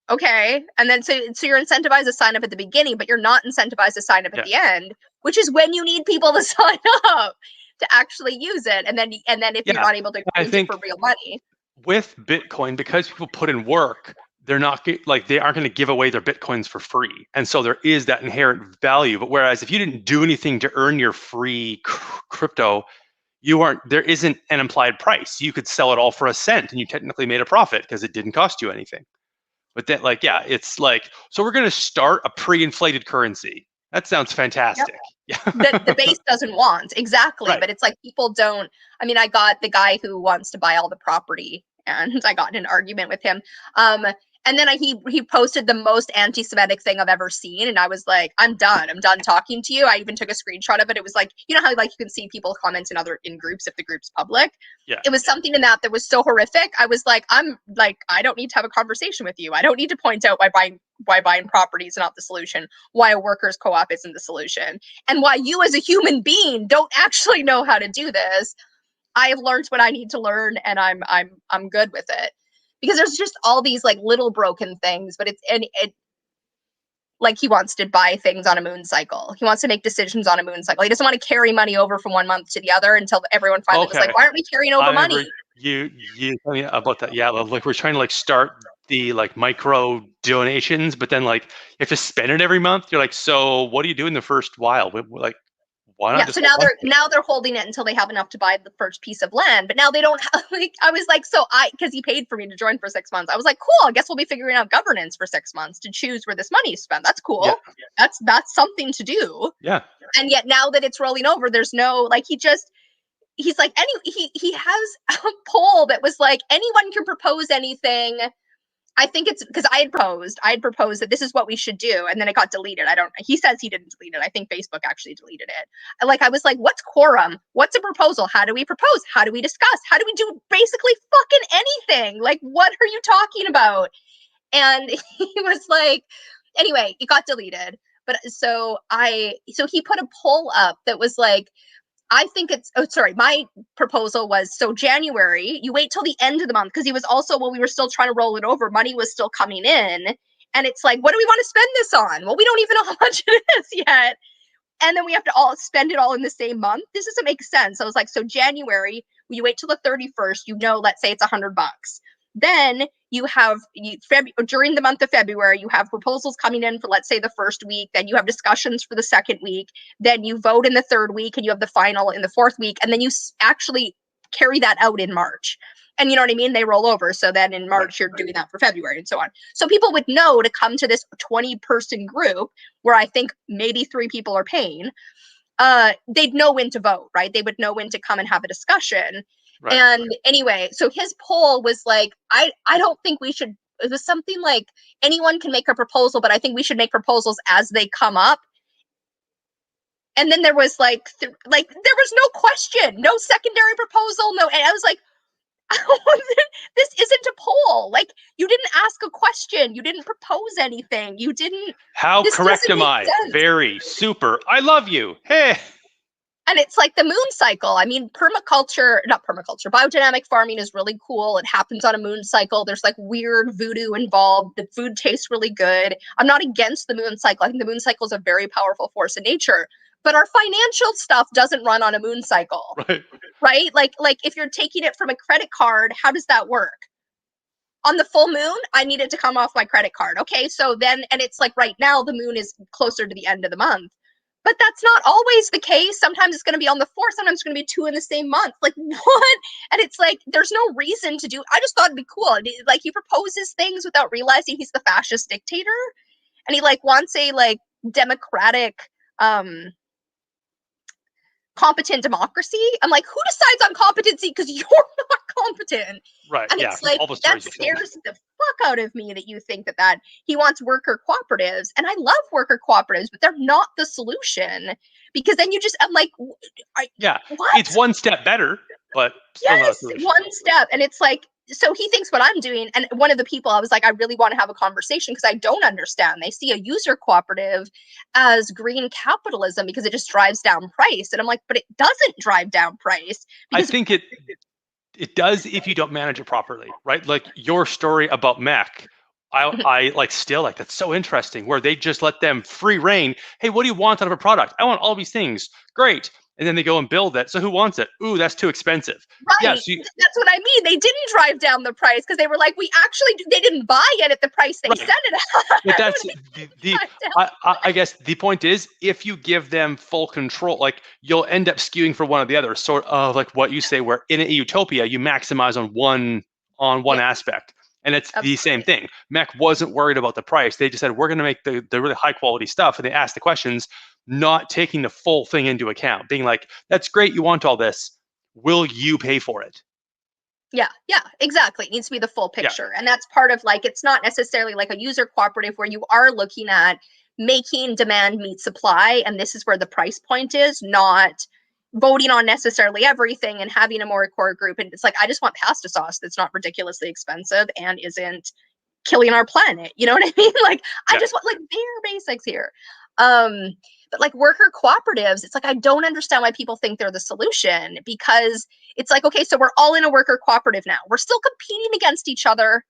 Okay, and then so you're incentivized to sign up at the beginning, but you're not incentivized to sign up at Yeah, the end, which is when you need people to sign up to actually use it, and then if you're yeah. not able to I exchange it for think real money. with Bitcoin, because people put in work, they're not like they aren't going to give away their Bitcoins for free, and so there is that inherent value. But whereas if you didn't do anything to earn your free crypto, you aren't there isn't an implied price. You could sell it all for a cent, and you technically made a profit because it didn't cost you anything. But then, like, yeah, it's like so we're going to start a pre-inflated currency. That sounds Yep. fantastic. Yeah, The base doesn't want exactly, right. but it's like people don't. I mean, I got the guy who wants to buy all the property, and I got in an argument with him. And then he posted the most anti-Semitic thing I've ever seen, and I was like, I'm done. I'm done talking to you. I even took a screenshot of it. It was like, you know how like you can see people comment in groups if the group's public. Yeah, It was something in that was so horrific. I was like, I don't need to have a conversation with you. I don't need to point out why buying property is not the solution, why a workers co-op isn't the solution, and why you as a human being don't actually know how to do this. I have learned what I need to learn, and I'm good with it. Because there's just all these like little broken things, but it like he wants to buy things on a moon cycle. He wants to make decisions on a moon cycle. He doesn't want to carry money over from one month to the other until everyone finally was okay. like, why aren't we carrying over I remember money? you told me about that. Yeah, like we're trying to like start the like micro donations, but then like you have to spend it every month. You're like, so what do you do in the first while? Like, why not Yeah, just so hold on to it? now they're holding it until they have enough to buy the first piece of land, but now they don't have like I was like, so I because he paid for me to join for 6 months. I was like, cool, I guess we'll be figuring out governance for 6 months to choose where this money is spent. That's Yeah, cool. That's something to do. yeah. And yet now that it's rolling over, there's no like he's like he has a poll that was like anyone can propose anything. I think it's because I had proposed that this is what we should do, and then it got deleted. I don't. He says he didn't delete it. I think Facebook actually deleted it. Like I was like, what's quorum? What's a proposal? How do we propose? How do we discuss? How do we do basically fucking anything? Like what are you talking about? And he was like, anyway, it got deleted. But so he put a poll up that was like I think it's, oh, sorry, my proposal was, so January, you wait till the end of the month, because he was also, while we were still trying to roll it over, money was still coming in. And it's like, what do we want to spend this on? Well, we don't even know how much it is yet. And then we have to all spend it all in the same month. This doesn't make sense. I was like, so January, you wait till the 31st, let's say it's $100. Then you have during the month of February, you have proposals coming in for, let's say, the first week. Then you have discussions for the second week. Then you vote in the third week, and you have the final in the fourth week. And then you actually carry that out in March. And you know what I mean? They roll over. So then in March, you're doing that for February and so on. So people would know to come to this 20-person group where I think maybe 3 people are paying. They'd know when to vote, right? They would know when to come and have a discussion. Right. And anyway, so his poll was like, I don't think we should, it was something like, anyone can make a proposal, but I think we should make proposals as they come up. And then there was like there was no question, no secondary proposal, no. And I was like, this isn't a poll. Like, you didn't ask a question. You didn't propose anything. You didn't. How correct am I? Sense. Very super. I love you. Hey. And it's like the moon cycle. I mean, biodynamic farming is really cool. It happens on a moon cycle. There's like weird voodoo involved. The food tastes really good. I'm not against the moon cycle. I think the moon cycle is a very powerful force in nature. But our financial stuff doesn't run on a moon cycle. Right? Like if you're taking it from a credit card, how does that work? On the full moon, I need it to come off my credit card. Okay, so then, and it's like right now the moon is closer to the end of the month. But that's not always the case. Sometimes it's going to be on the 4th. Sometimes it's going to be 2 in the same month. Like, what? And it's like, there's no reason to do. I just thought it'd be cool. Like, he proposes things without realizing he's the fascist dictator. And he like wants a like democratic, competent democracy. I'm like, who decides on competency? Because you're not competent. Right. And it's like, that scares the fuck out of me that you think that he wants worker cooperatives. And I love worker cooperatives, but they're not the solution, because then I'm like, what? It's one step better, but still not a solution. One step. And it's like, so he thinks what I'm doing. And one of the people, I was like, I really want to have a conversation because I don't understand. They see a user cooperative as green capitalism because it just drives down price. And I'm like, but it doesn't drive down price. I think it does if you don't manage it properly, right? Like your story about Mech, I like still like, that's so interesting, where they just let them free reign. Hey, what do you want out of a product? I want all these things. Great. And then they go and build it. So who wants it? Ooh, that's too expensive. Right. Yeah, so that's what I mean. They didn't drive down the price because they were like, they didn't buy it at the price they said it at. But that's I guess the point is, if you give them full control, like you'll end up skewing for one or the other. Sort of like what you say, where in a utopia, you maximize on one aspect. And it's the same thing. Mech wasn't worried about the price. They just said, we're going to make the really high quality stuff. And they asked the questions, not taking the full thing into account, being like, that's great, you want all this. Will you pay for it? Yeah, exactly. It needs to be the full picture. Yeah. And that's part of like, it's not necessarily like a user cooperative where you are looking at making demand meet supply. And this is where the price point is, not voting on necessarily everything and having a more core group. And it's like, I just want pasta sauce that's not ridiculously expensive and isn't killing our planet. You know what I mean? Like, I just want like bare basics here. But like worker cooperatives, it's like, I don't understand why people think they're the solution, because it's like, okay, so we're all in a worker cooperative now. We're still competing against each other.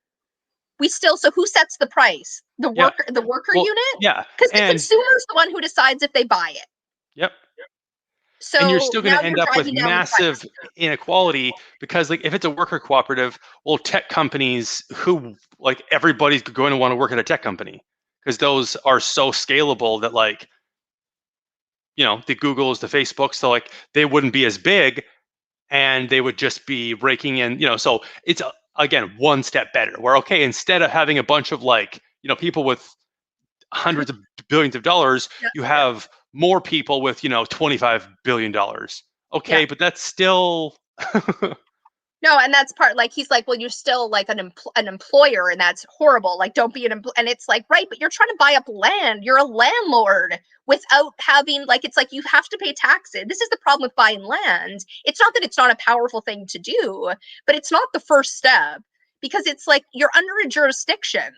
So who sets the price? The worker unit? Yeah. Because the consumer's the one who decides if they buy it. Yep. So and you're still going to end up with massive inequality, because like if it's a worker cooperative, well, tech companies who like everybody's going to want to work at a tech company because those are so scalable that like, you know, the Googles, the Facebooks, so like they wouldn't be as big and they would just be raking in, you know, so it's again, one step better where, okay, instead of having a bunch of like, you know, people with hundreds of billions of dollars, you have more people with, you know, $25 billion. Okay, but that's still no, and that's part, like, he's like, well, you're still like an employer, and that's horrible. Like, don't be an and it's like, right, but you're trying to buy up land. You're a landlord without having, like, it's like you have to pay taxes. This is the problem with buying land. It's not that it's not a powerful thing to do, but it's not the first step, because it's like you're under a jurisdiction.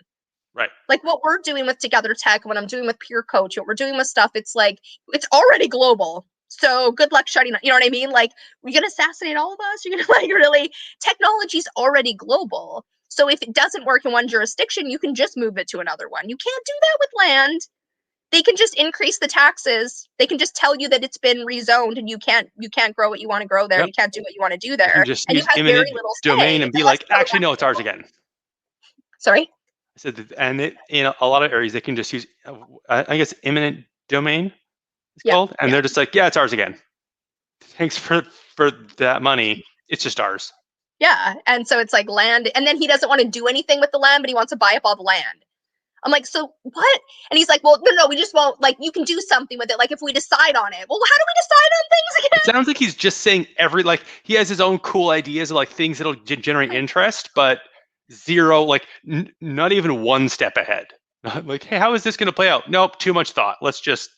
Right. Like what we're doing with TogetherTec, what I'm doing with Peer Coach, what we're doing with stuff, it's like, it's already global. So good luck shutting, you know what I mean? Like, we're going to assassinate all of us? You're going to like really, technology's already global. So if it doesn't work in one jurisdiction, you can just move it to another one. You can't do that with land. They can just increase the taxes. They can just tell you that it's been rezoned and you can't grow what you want to grow there. Yep. You can't do what you want to do You can there. just And you use have very eminent little domain say and be unless like, you go actually, back no, to it's the ours law. again. Sorry? I said that, and it, in a lot of areas, they can just use, I guess, eminent domain is Yeah. called, and Yeah. they're just like, yeah, it's ours again. Thanks for that money. It's just ours. Yeah. And so it's like land. And then he doesn't want to do anything with the land, but he wants to buy up all the land. I'm like, so what? And he's like, well, no, we just won't, like, you can do something with it. Like, if we decide on it. Well, how do we decide on things It again? sounds like he's just saying like he has his own cool ideas of like things that'll generate interest, but zero, like not even one step ahead. Like, hey, how is this going to play out? Nope, too much thought. Let's just.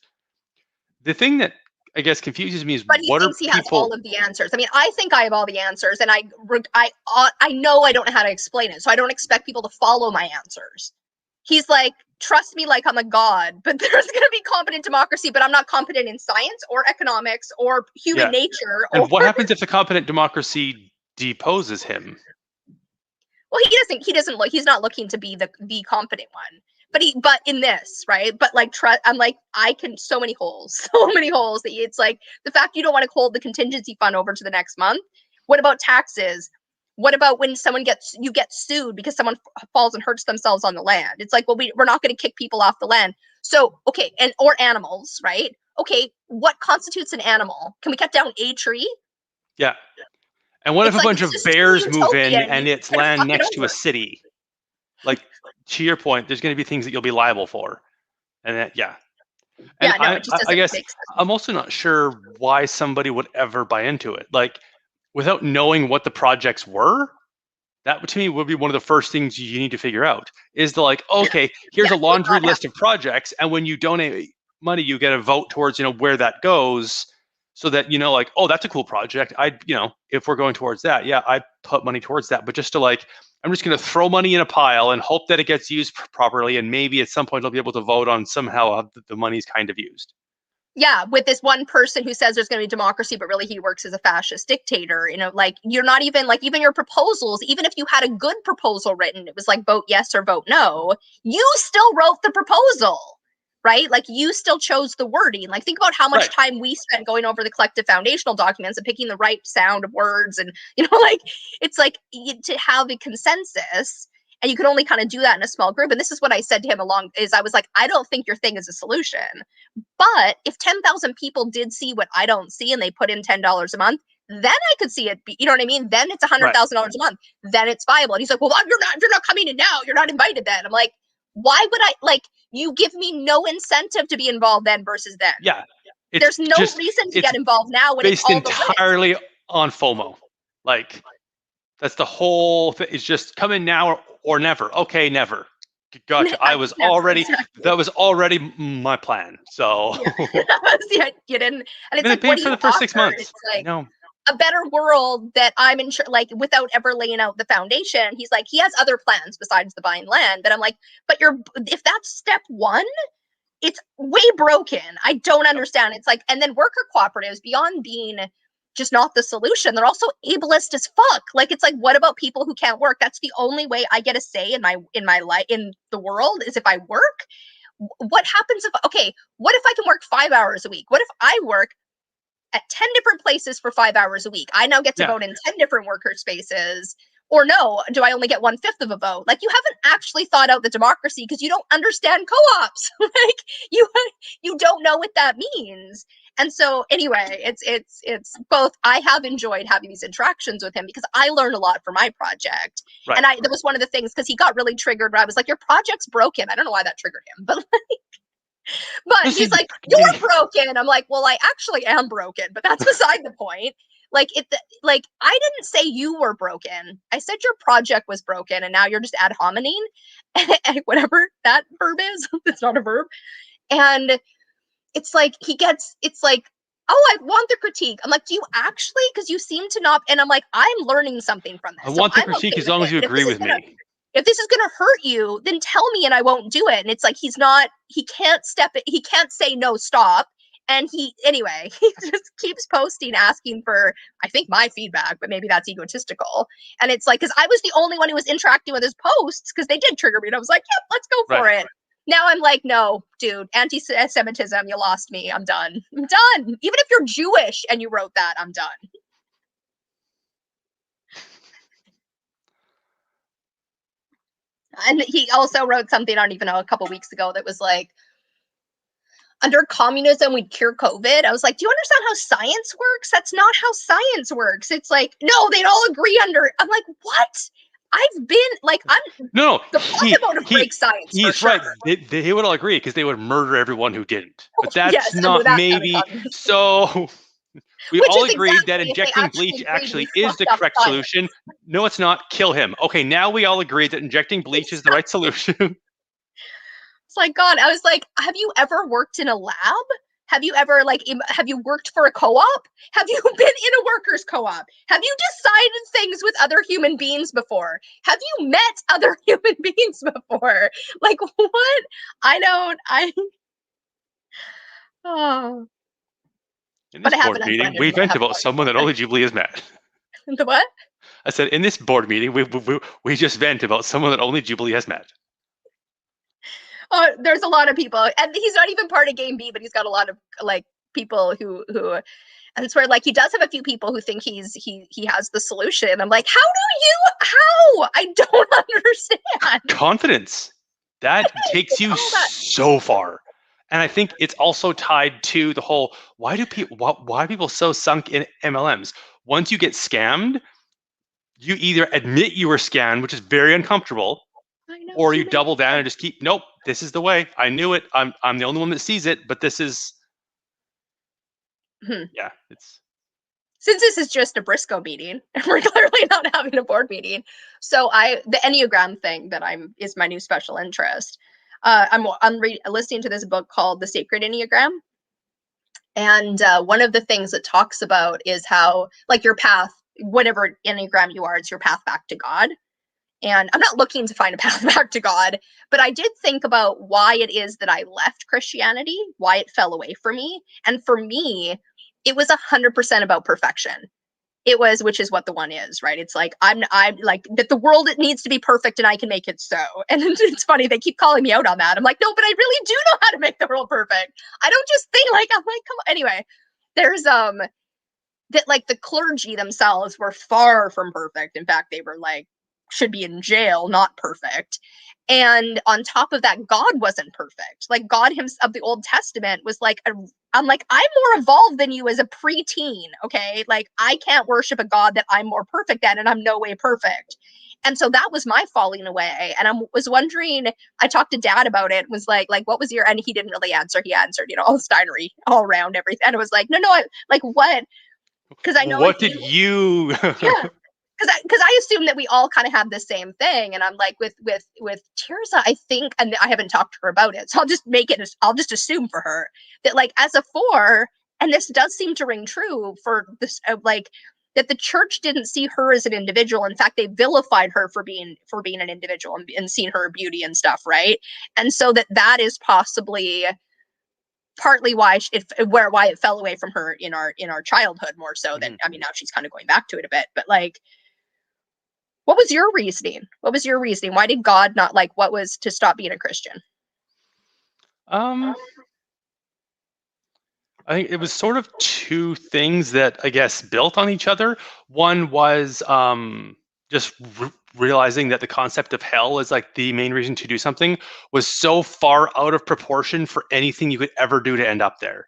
The thing that I guess confuses me is But he what are thinks he has all people? of the answers. I mean, I think I have all the answers, and I know I don't know how to explain it, so I don't expect people to follow my answers. He's like, trust me like I'm a god, but there's going to be competent democracy, but I'm not competent in science or economics or human Yeah. nature. And Or what happens if the competent democracy deposes him? well, he doesn't look, he's not looking to be the competent one. But in this, right? But like, I'm like, I can, so many holes, so many holes that it's like the fact you don't want to hold the contingency fund over to the next month. What about taxes? What about when you get sued because someone falls and hurts themselves on the land? It's like, well, we're not going to kick people off the land. So, okay. Or animals, right? Okay. What constitutes an animal? Can we cut down a tree? Yeah. And what if It's a like, bunch it's of just too bears move in utopian. and You it's gotta land fuck it next to a over. city? Like, to your point, there's going to be things that you'll be liable for. And that, yeah. And Yeah, no, it just I doesn't guess make sense. I'm also not sure why somebody would ever buy into it. Like, without knowing what the projects were, that to me would be one of the first things you need to figure out is the like, okay, here's Yeah, a it will laundry not happen. list of projects, and when you donate money, you get a vote towards where that goes, so that like, oh, that's a cool project. If we're going towards that, yeah, I put money towards that. But just to like, I'm just going to throw money in a pile and hope that it gets used properly, and maybe at some point I'll be able to vote on somehow how the money's kind of used. Yeah, with this one person who says there's going to be democracy, but really he works as a fascist dictator. Like, you're not even like, even your proposals, even if you had a good proposal written, it was like vote yes or vote no, you still wrote the proposal, right? Like, you still chose the wording. Like, think about how much Right. time we spent going over the collective foundational documents and picking the right sound of words. And, like, it's like to have a consensus. And you can only kind of do that in a small group. And this is what I said to him I was like, I don't think your thing is a solution. But if 10,000 people did see what I don't see and they put in $10 a month, then I could see it be, you know what I mean? Then it's $100,000 a month. Then it's viable. And he's like, well, you're not coming in now. You're not invited then. I'm like, why would I, like, you give me no incentive to be involved then versus then. Yeah. There's no reason to It's get involved now when it's based all the list. entirely on FOMO. Like, that's the whole thing. It's just come in now or never. Okay, never. Gotcha. Never, exactly. That was already my plan. So Yeah, you didn't. And it's and they like, what paid do for you the first offer? 6 months. It's like, No. a better world that I'm in, like, without ever laying out the foundation. He's like, he has other plans besides the buying land. But I'm like, but if that's step one, it's way broken. I don't understand. It's like, and then worker cooperatives, beyond being just not the solution, they're also ableist as fuck. Like, it's like, what about people who can't work? That's the only way I get a say in my life, in the world, is if I work. What happens what if I can work 5 hours a week? What if I work at 10 different places for 5 hours a week? I now get to Yeah. vote in 10 different worker spaces. Or no, do I only get 1/5 of a vote? Like, you haven't actually thought out the democracy because you don't understand co-ops. Like, you don't know what that means. And so anyway, it's both. I have enjoyed having these interactions with him because I learned a lot from my project. Right. And that was one of the things, because he got really triggered where I was like, your project's broken. I don't know why that triggered him, but he's like, you're broken. I'm like, well, I actually am broken, but that's beside the point. Like, I didn't say you were broken. I said your project was broken, and now you're just ad hominem, whatever that verb is. It's not a verb. And it's like, it's like, oh, I want the critique. I'm like, do you actually? Because you seem to not. And I'm like, I'm learning something from I this, so want the I'm critique okay as with long it. as you agree with me. If this is going to hurt you, then tell me and I won't do it. And it's like, he can't say no, stop. And anyway, he just keeps posting asking for, I think, my feedback, but maybe that's egotistical. And it's like, because I was the only one who was interacting with his posts because they did trigger me. And I was like, yep, let's go for it. Now I'm like, no, dude, anti-Semitism, you lost me. I'm done. I'm done. Even if you're Jewish and you wrote that, I'm done. And he also wrote something, I don't even know, a couple weeks ago that was like, under communism, we'd cure COVID. I was like, do you understand how science works? That's not how science works. It's like, no, they'd all agree under. I'm like, what? I've been like, I'm No, the possibility of break science for he's sure. right. They would all agree because they would murder everyone who didn't. But that's Yes, not that's maybe kind of so. We which all is agreed that exactly if they injecting bleach agreed we actually is the fucked up correct science. solution. No, it's not. Kill him. Okay, now we all agree that injecting bleach is the right solution. It's like, God, I was like, have you ever worked in a lab? Have you ever have you worked for a co-op? Have you been in a workers co-op? Have you decided things with other human beings before? Have you met other human beings before? Like, what? Oh. In But this I have board an meeting, unfriended we him and I vent haven't about talked to him someone that about only it. Jubilee has met. The what? I said, in this board meeting, we just vent about someone that only Jubilee has met. Oh, there's a lot of people, and he's not even part of Game B, but he's got a lot of like people who and it's where like he does have a few people who think he has the solution. I'm like, how? I don't understand. Confidence. That takes you so far. And I think it's also tied to the whole why are people so sunk in MLMs? Once you get scammed, you either admit you were scammed, which is very uncomfortable, I know, or you double down and just keep, nope, this is the way. I knew it. I'm the only one that sees it, but this is yeah, it's since this is just a Briscoe meeting, and we're clearly not having a board meeting. So the Enneagram thing that is my new special interest. I'm listening to this book called The Sacred Enneagram. And one of the things it talks about is how, like, your path, whatever Enneagram you are, it's your path back to God. And I'm not looking to find a path back to God, but I did think about why it is that I left Christianity, why it fell away from me. And for me, it was 100% about perfection. It was, which is what the one is, right? It's like, I'm like, that the world, it needs to be perfect and I can make it so. And it's funny, they keep calling me out on that. I'm like, no, but I really do know how to make the world perfect. I don't just think like, I'm like, come on. Anyway, there's, that like the clergy themselves were far from perfect. In fact, they were like, should be in jail, not perfect. And on top of that, God wasn't perfect. Like God himself of the Old Testament was like, I'm like, I'm more evolved than you as a preteen. Okay. Like I can't worship a God that I'm more perfect than, and I'm no way perfect. And so that was my falling away. And I was wondering, I talked to dad about it, was like, what was your, and he didn't really answer. He answered, all Steinery all around everything. And it was like, no, like what? Because I know what did you yeah, because I assume that we all kind of have the same thing, and I'm like with Tirza, I think, and I haven't talked to her about it, so I'll just assume for her that like as a 4, and this does seem to ring true for this, like that the church didn't see her as an individual. In fact, they vilified her for being an individual and seeing her beauty and stuff, right? And so that is possibly partly why it fell away from her in our childhood more so than, I mean, now she's kind of going back to it a bit, but like, what was your reasoning? Why did God not like, what was to stop being a Christian? I think it was sort of two things that I guess built on each other. One was just realizing that the concept of hell is like the main reason to do something was so far out of proportion for anything you could ever do to end up there.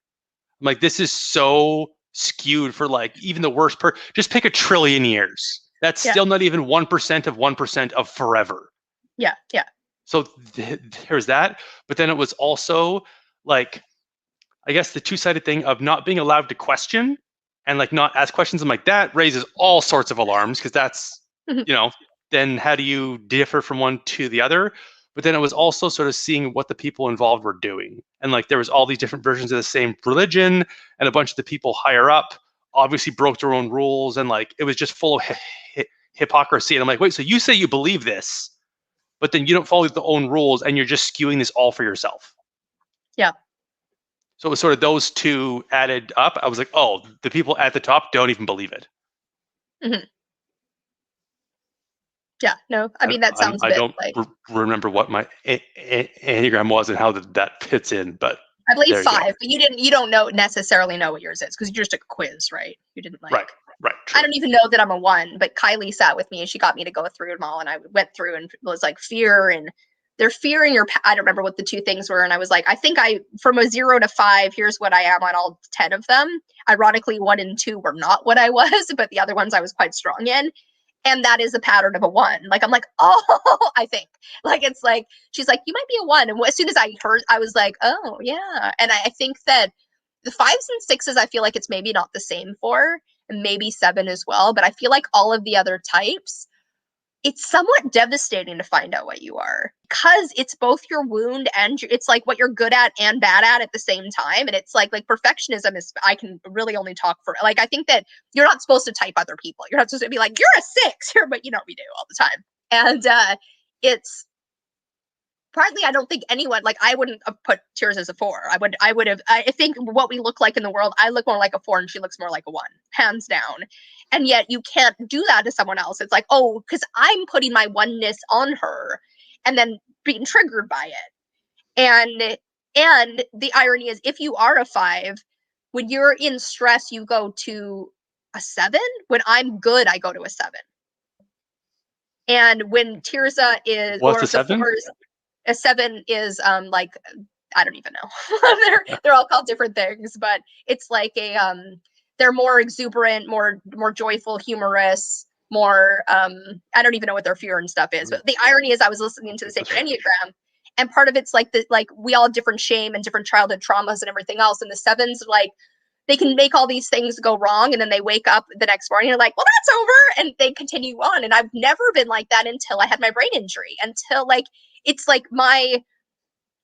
I'm like, this is so skewed for like even the worst just pick 1,000,000,000,000 years. That's still not even 1% of 1% of forever. Yeah. So there's that. But then it was also like, I guess the two-sided thing of not being allowed to question and like not ask questions. I'm like, that raises all sorts of alarms because that's, then how do you differ from one to the other? But then it was also sort of seeing what the people involved were doing. And like there was all these different versions of the same religion, and a bunch of the people higher up obviously broke their own rules, and like it was just full of hypocrisy. And I'm like, wait, so you say you believe this, but then you don't follow the own rules and you're just skewing this all for yourself. Yeah. So it was sort of those two added up. I was like, oh, the people at the top don't even believe it. Hmm. Yeah, no, I mean, that sounds a I bit don't like, remember what my enneagram was and how that fits in, but I believe there you go. 5, but you don't necessarily know what yours is because you just took a quiz, right? You didn't like, Right, right, I true. don't even know that I'm a 1, but Kylie sat with me and she got me to go through them all, and I went through and was like fear and their fear and your, I don't remember what the two things were, and I was like, I think from a 0 to 5, here's what I am on all 10 of them. Ironically, 1 and 2 were not what I was, but the other ones I was quite strong in. And that is a pattern of a 1. Like, I'm like, oh, I think. Like, it's like, she's like, you might be a 1. And as soon as I heard, I was like, oh, yeah. And I think that the 5s and 6s, I feel like it's maybe not the same for, and maybe 7 as well. But I feel like all of the other types, it's somewhat devastating to find out what you are because it's both your wound and it's like what you're good at and bad at the same time. And it's like perfectionism is, I can really only talk for, like, I think that you're not supposed to type other people. You're not supposed to be like, you're a 6 here, but you know, we do all the time. And it's partly, I don't think anyone, like, I wouldn't have put Tears as a 4. I think what we look like in the world, I look more like a 4 and she looks more like a 1, hands down. And yet you can't do that to someone else. It's like, oh, because I'm putting my oneness on her and then being triggered by it. And the irony is, if you are a 5, when you're in stress, you go to a 7. When I'm good, I go to a 7. And when Tirza is, What's or the the 7? 4s, a 7 is like, I don't even know. they're all called different things, but it's like they're more exuberant, more joyful, humorous, more I don't even know what their fear and stuff is. But the irony is, I was listening to the Sacred Enneagram, and part of it's like we all have different shame and different childhood traumas and everything else, and the 7s, like, they can make all these things go wrong, and then they wake up the next morning and are like, well, that's over, and they continue on. And I've never been like that until I had my brain injury, until, like, it's like my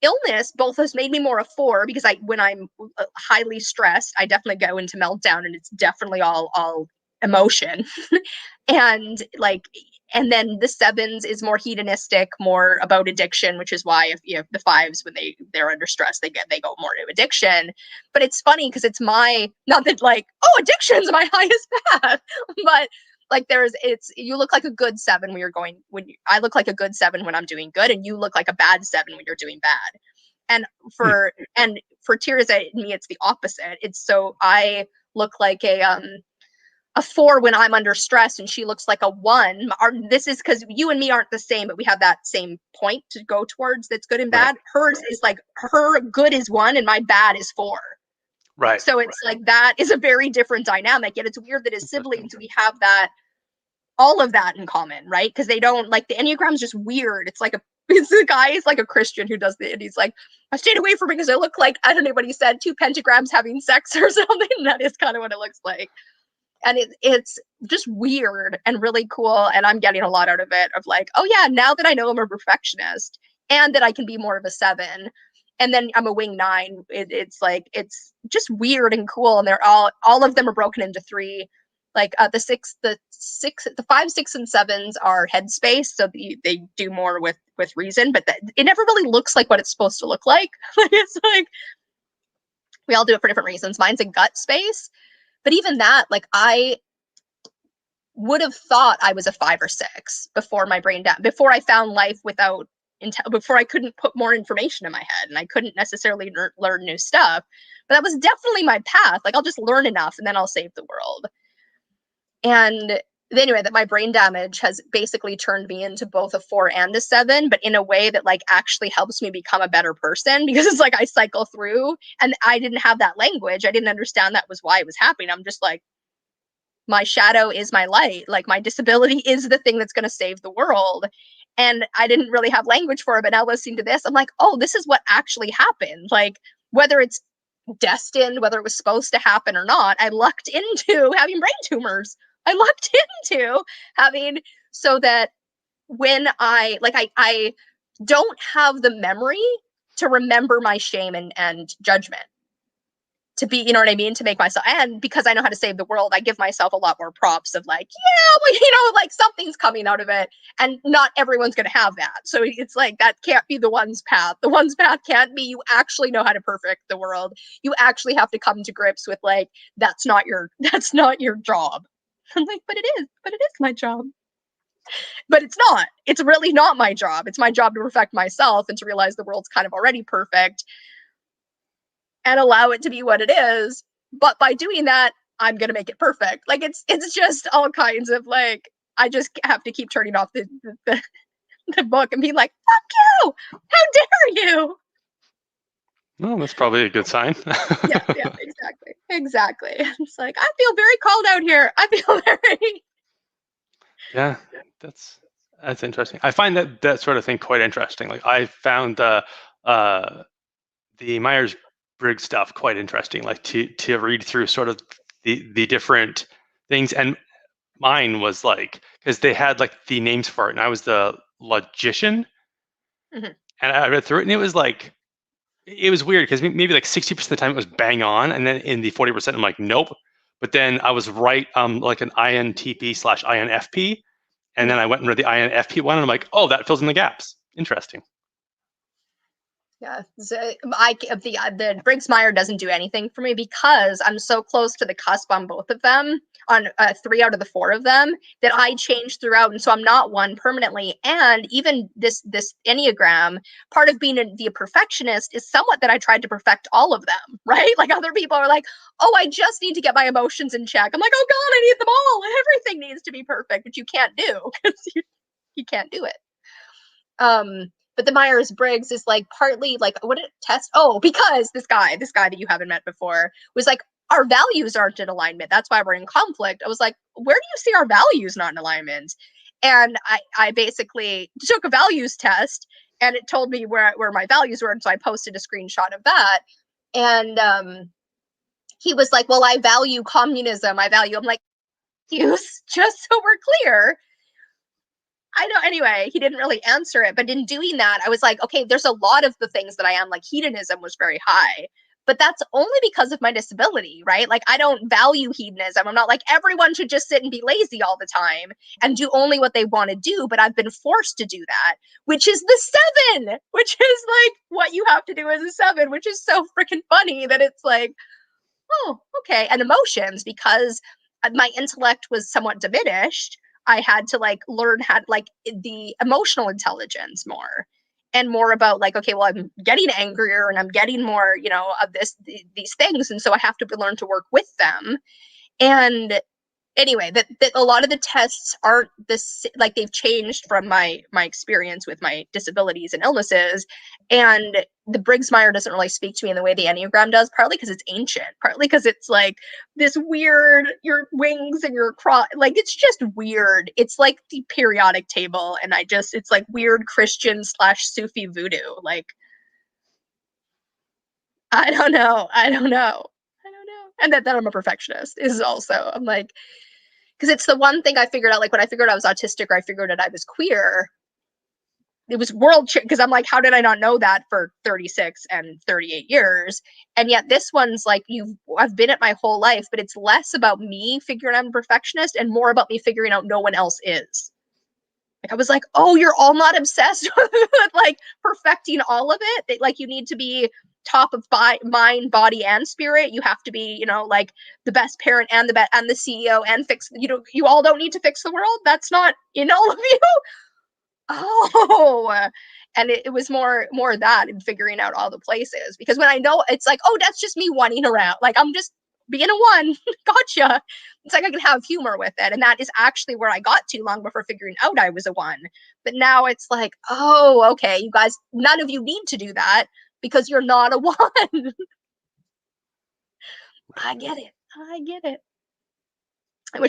illness both has made me more a 4, because when I'm highly stressed, I definitely go into meltdown, and it's definitely all emotion. And like, and then the 7s is more hedonistic, more about addiction, which is why if you have the 5s, when they're under stress, they go more to addiction. But it's funny because it's my, not that like, oh, addiction's my highest path, but like you look like a good 7 I look like a good 7 when I'm doing good, and you look like a bad 7 when you're doing bad. And for Tears and me, it's the opposite. It's, so I look like a 4 when I'm under stress, and she looks like a 1. This is because you and me aren't the same, but we have that same point to go towards that's good and Right, bad. Hers is like, her good is 1 and my bad is 4. right. So it's like, that is a very different dynamic. Yet it's weird that as siblings we have that, all of that in common, right? Because they don't, like, the Enneagram's just weird. It's like it's a guy, he's like a Christian who does and he's like, I stayed away from it because I look like, I don't know what he said, 2 pentagrams having sex or something. That is kind of what it looks like. And it's just weird and really cool, and I'm getting a lot out of it, of like, oh yeah, now that I know I'm a perfectionist and that I can be more of a 7, and then I'm a wing 9, it's like, it's just weird and cool. And they're all of them are broken into 3. Like the 5, 6, and 7s are headspace, so they do more with reason, but it never really looks like what it's supposed to look like. It's like, we all do it for different reasons. Mine's a gut space, but even that, like, I would have thought I was a 5 or 6 before my brain down, before I found life without before I couldn't put more information in my head and I couldn't necessarily learn new stuff. But that was definitely my path. Like, I'll just learn enough and then I'll save the world. And anyway, that my brain damage has basically turned me into both a 4 and a 7, but in a way that, like, actually helps me become a better person, because it's like I cycle through, and I didn't have that language. I didn't understand that was why it was happening. I'm just like, my shadow is my light. Like, my disability is the thing that's going to save the world. And I didn't really have language for it. But now listening to this, I'm like, oh, this is what actually happened. Like, whether it's destined, whether it was supposed to happen or not, I lucked into having brain tumors. I lucked into having, so that when I don't have the memory to remember my shame and judgment. to be, you know what I mean, to make myself, and because I know how to save the world, I give myself a lot more props of like, yeah, well, you know, like something's coming out of it, and not everyone's going to have that. So it's like that can't be the one's path. The one's path can't be you actually know how to perfect the world. You actually have to come to grips with like that's not your job. I'm like, but it is my job. But it's not. It's really not my job. It's my job to perfect myself and to realize the world's kind of already perfect and allow it to be what it is. But by doing that, I'm gonna make it perfect. Like it's just all kinds of like I just have to keep turning off the book and being like, "Fuck you! How dare you?" Well, that's probably a good sign. Yeah, exactly. It's like I feel very called out here. I feel very. Yeah, that's interesting. I find that sort of thing quite interesting. Like I found the Myers-Briggs stuff quite interesting. Like to read through sort of the different things, and mine was like because they had like the names for it, and I was the logician, Mhm. and I read through it, and it was like it was weird because maybe like 60% of the time it was bang on, and then in the 40% I'm like nope. But then I was right, like an INTP/INFP, and then Mhm. I went and read the INFP one, and I'm like, oh, that fills in the gaps. Interesting. Yeah, so the Briggs Meyer doesn't do anything for me because I'm so close to the cusp on both of them, on 3 out of the 4 of them, that I change throughout, and so I'm not one permanently. And even this Enneagram, part of being the perfectionist is somewhat that I tried to perfect all of them, right? Like other people are like, oh, I just need to get my emotions in check. I'm like, oh God, I need them all. Everything needs to be perfect, which you can't do because you can't do it. But the Myers Briggs is like partly like what it test. Oh, because this guy that you haven't met before was like, our values aren't in alignment. That's why we're in conflict. I was like, where do you see our values not in alignment? And I basically took a values test and it told me where my values were. And so I posted a screenshot of that. And he was like, well, I value communism. I'm like, use just so we're clear. I know. Anyway, he didn't really answer it, but in doing that, I was like, okay, there's a lot of the things that I am, like hedonism was very high, but that's only because of my disability, right? Like, I don't value hedonism. I'm not like everyone should just sit and be lazy all the time and do only what they want to do, but I've been forced to do that, which is the 7, which is like what you have to do as a 7, which is so freaking funny that it's like, oh, okay. And emotions, because my intellect was somewhat diminished, I had to like learn how like the emotional intelligence more and more about like, okay, well, I'm getting angrier and I'm getting more, you know, of these things. And so I have to learn to work with them. And anyway, that a lot of the tests aren't this, like they've changed from my experience with my disabilities and illnesses, and the Briggs Meyer doesn't really speak to me in the way the Enneagram does, partly because it's ancient, partly because it's like this weird, your wings and your cross, like it's just weird. It's like the periodic table, and it's like weird Christian / Sufi voodoo. Like I don't know. And that I'm a perfectionist is also, I'm like, because it's the one thing I figured out. Like when I figured I was autistic or I figured out I was queer, it was because I'm like, how did I not know that for 36 and 38 years? And yet this one's like, I've been it my whole life, but it's less about me figuring I'm a perfectionist and more about me figuring out no one else is. Like I was like, oh, you're all not obsessed with like perfecting all of it. That like you need to be top of mind, body, and spirit. You have to be, you know, like the best parent and the CEO and fix. You know, you all don't need to fix the world. That's not in all of you. Oh, and it was more that and figuring out all the places, because when I know it's like, oh, that's just me wanting around, like I'm just being a 1. Gotcha. It's like I can have humor with it, and that is actually where I got to long before figuring out I was a 1. But now it's like, oh, okay, you guys, none of you need to do that because you're not a 1. I get it.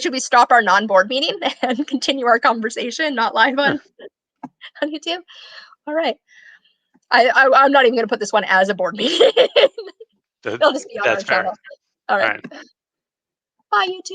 Should we stop our non-board meeting and continue our conversation, not live Sure. on YouTube? All right. I'm not even going to put this one as a board meeting. It'll just be on our That's fair. channel. All All right. right. Bye, YouTube.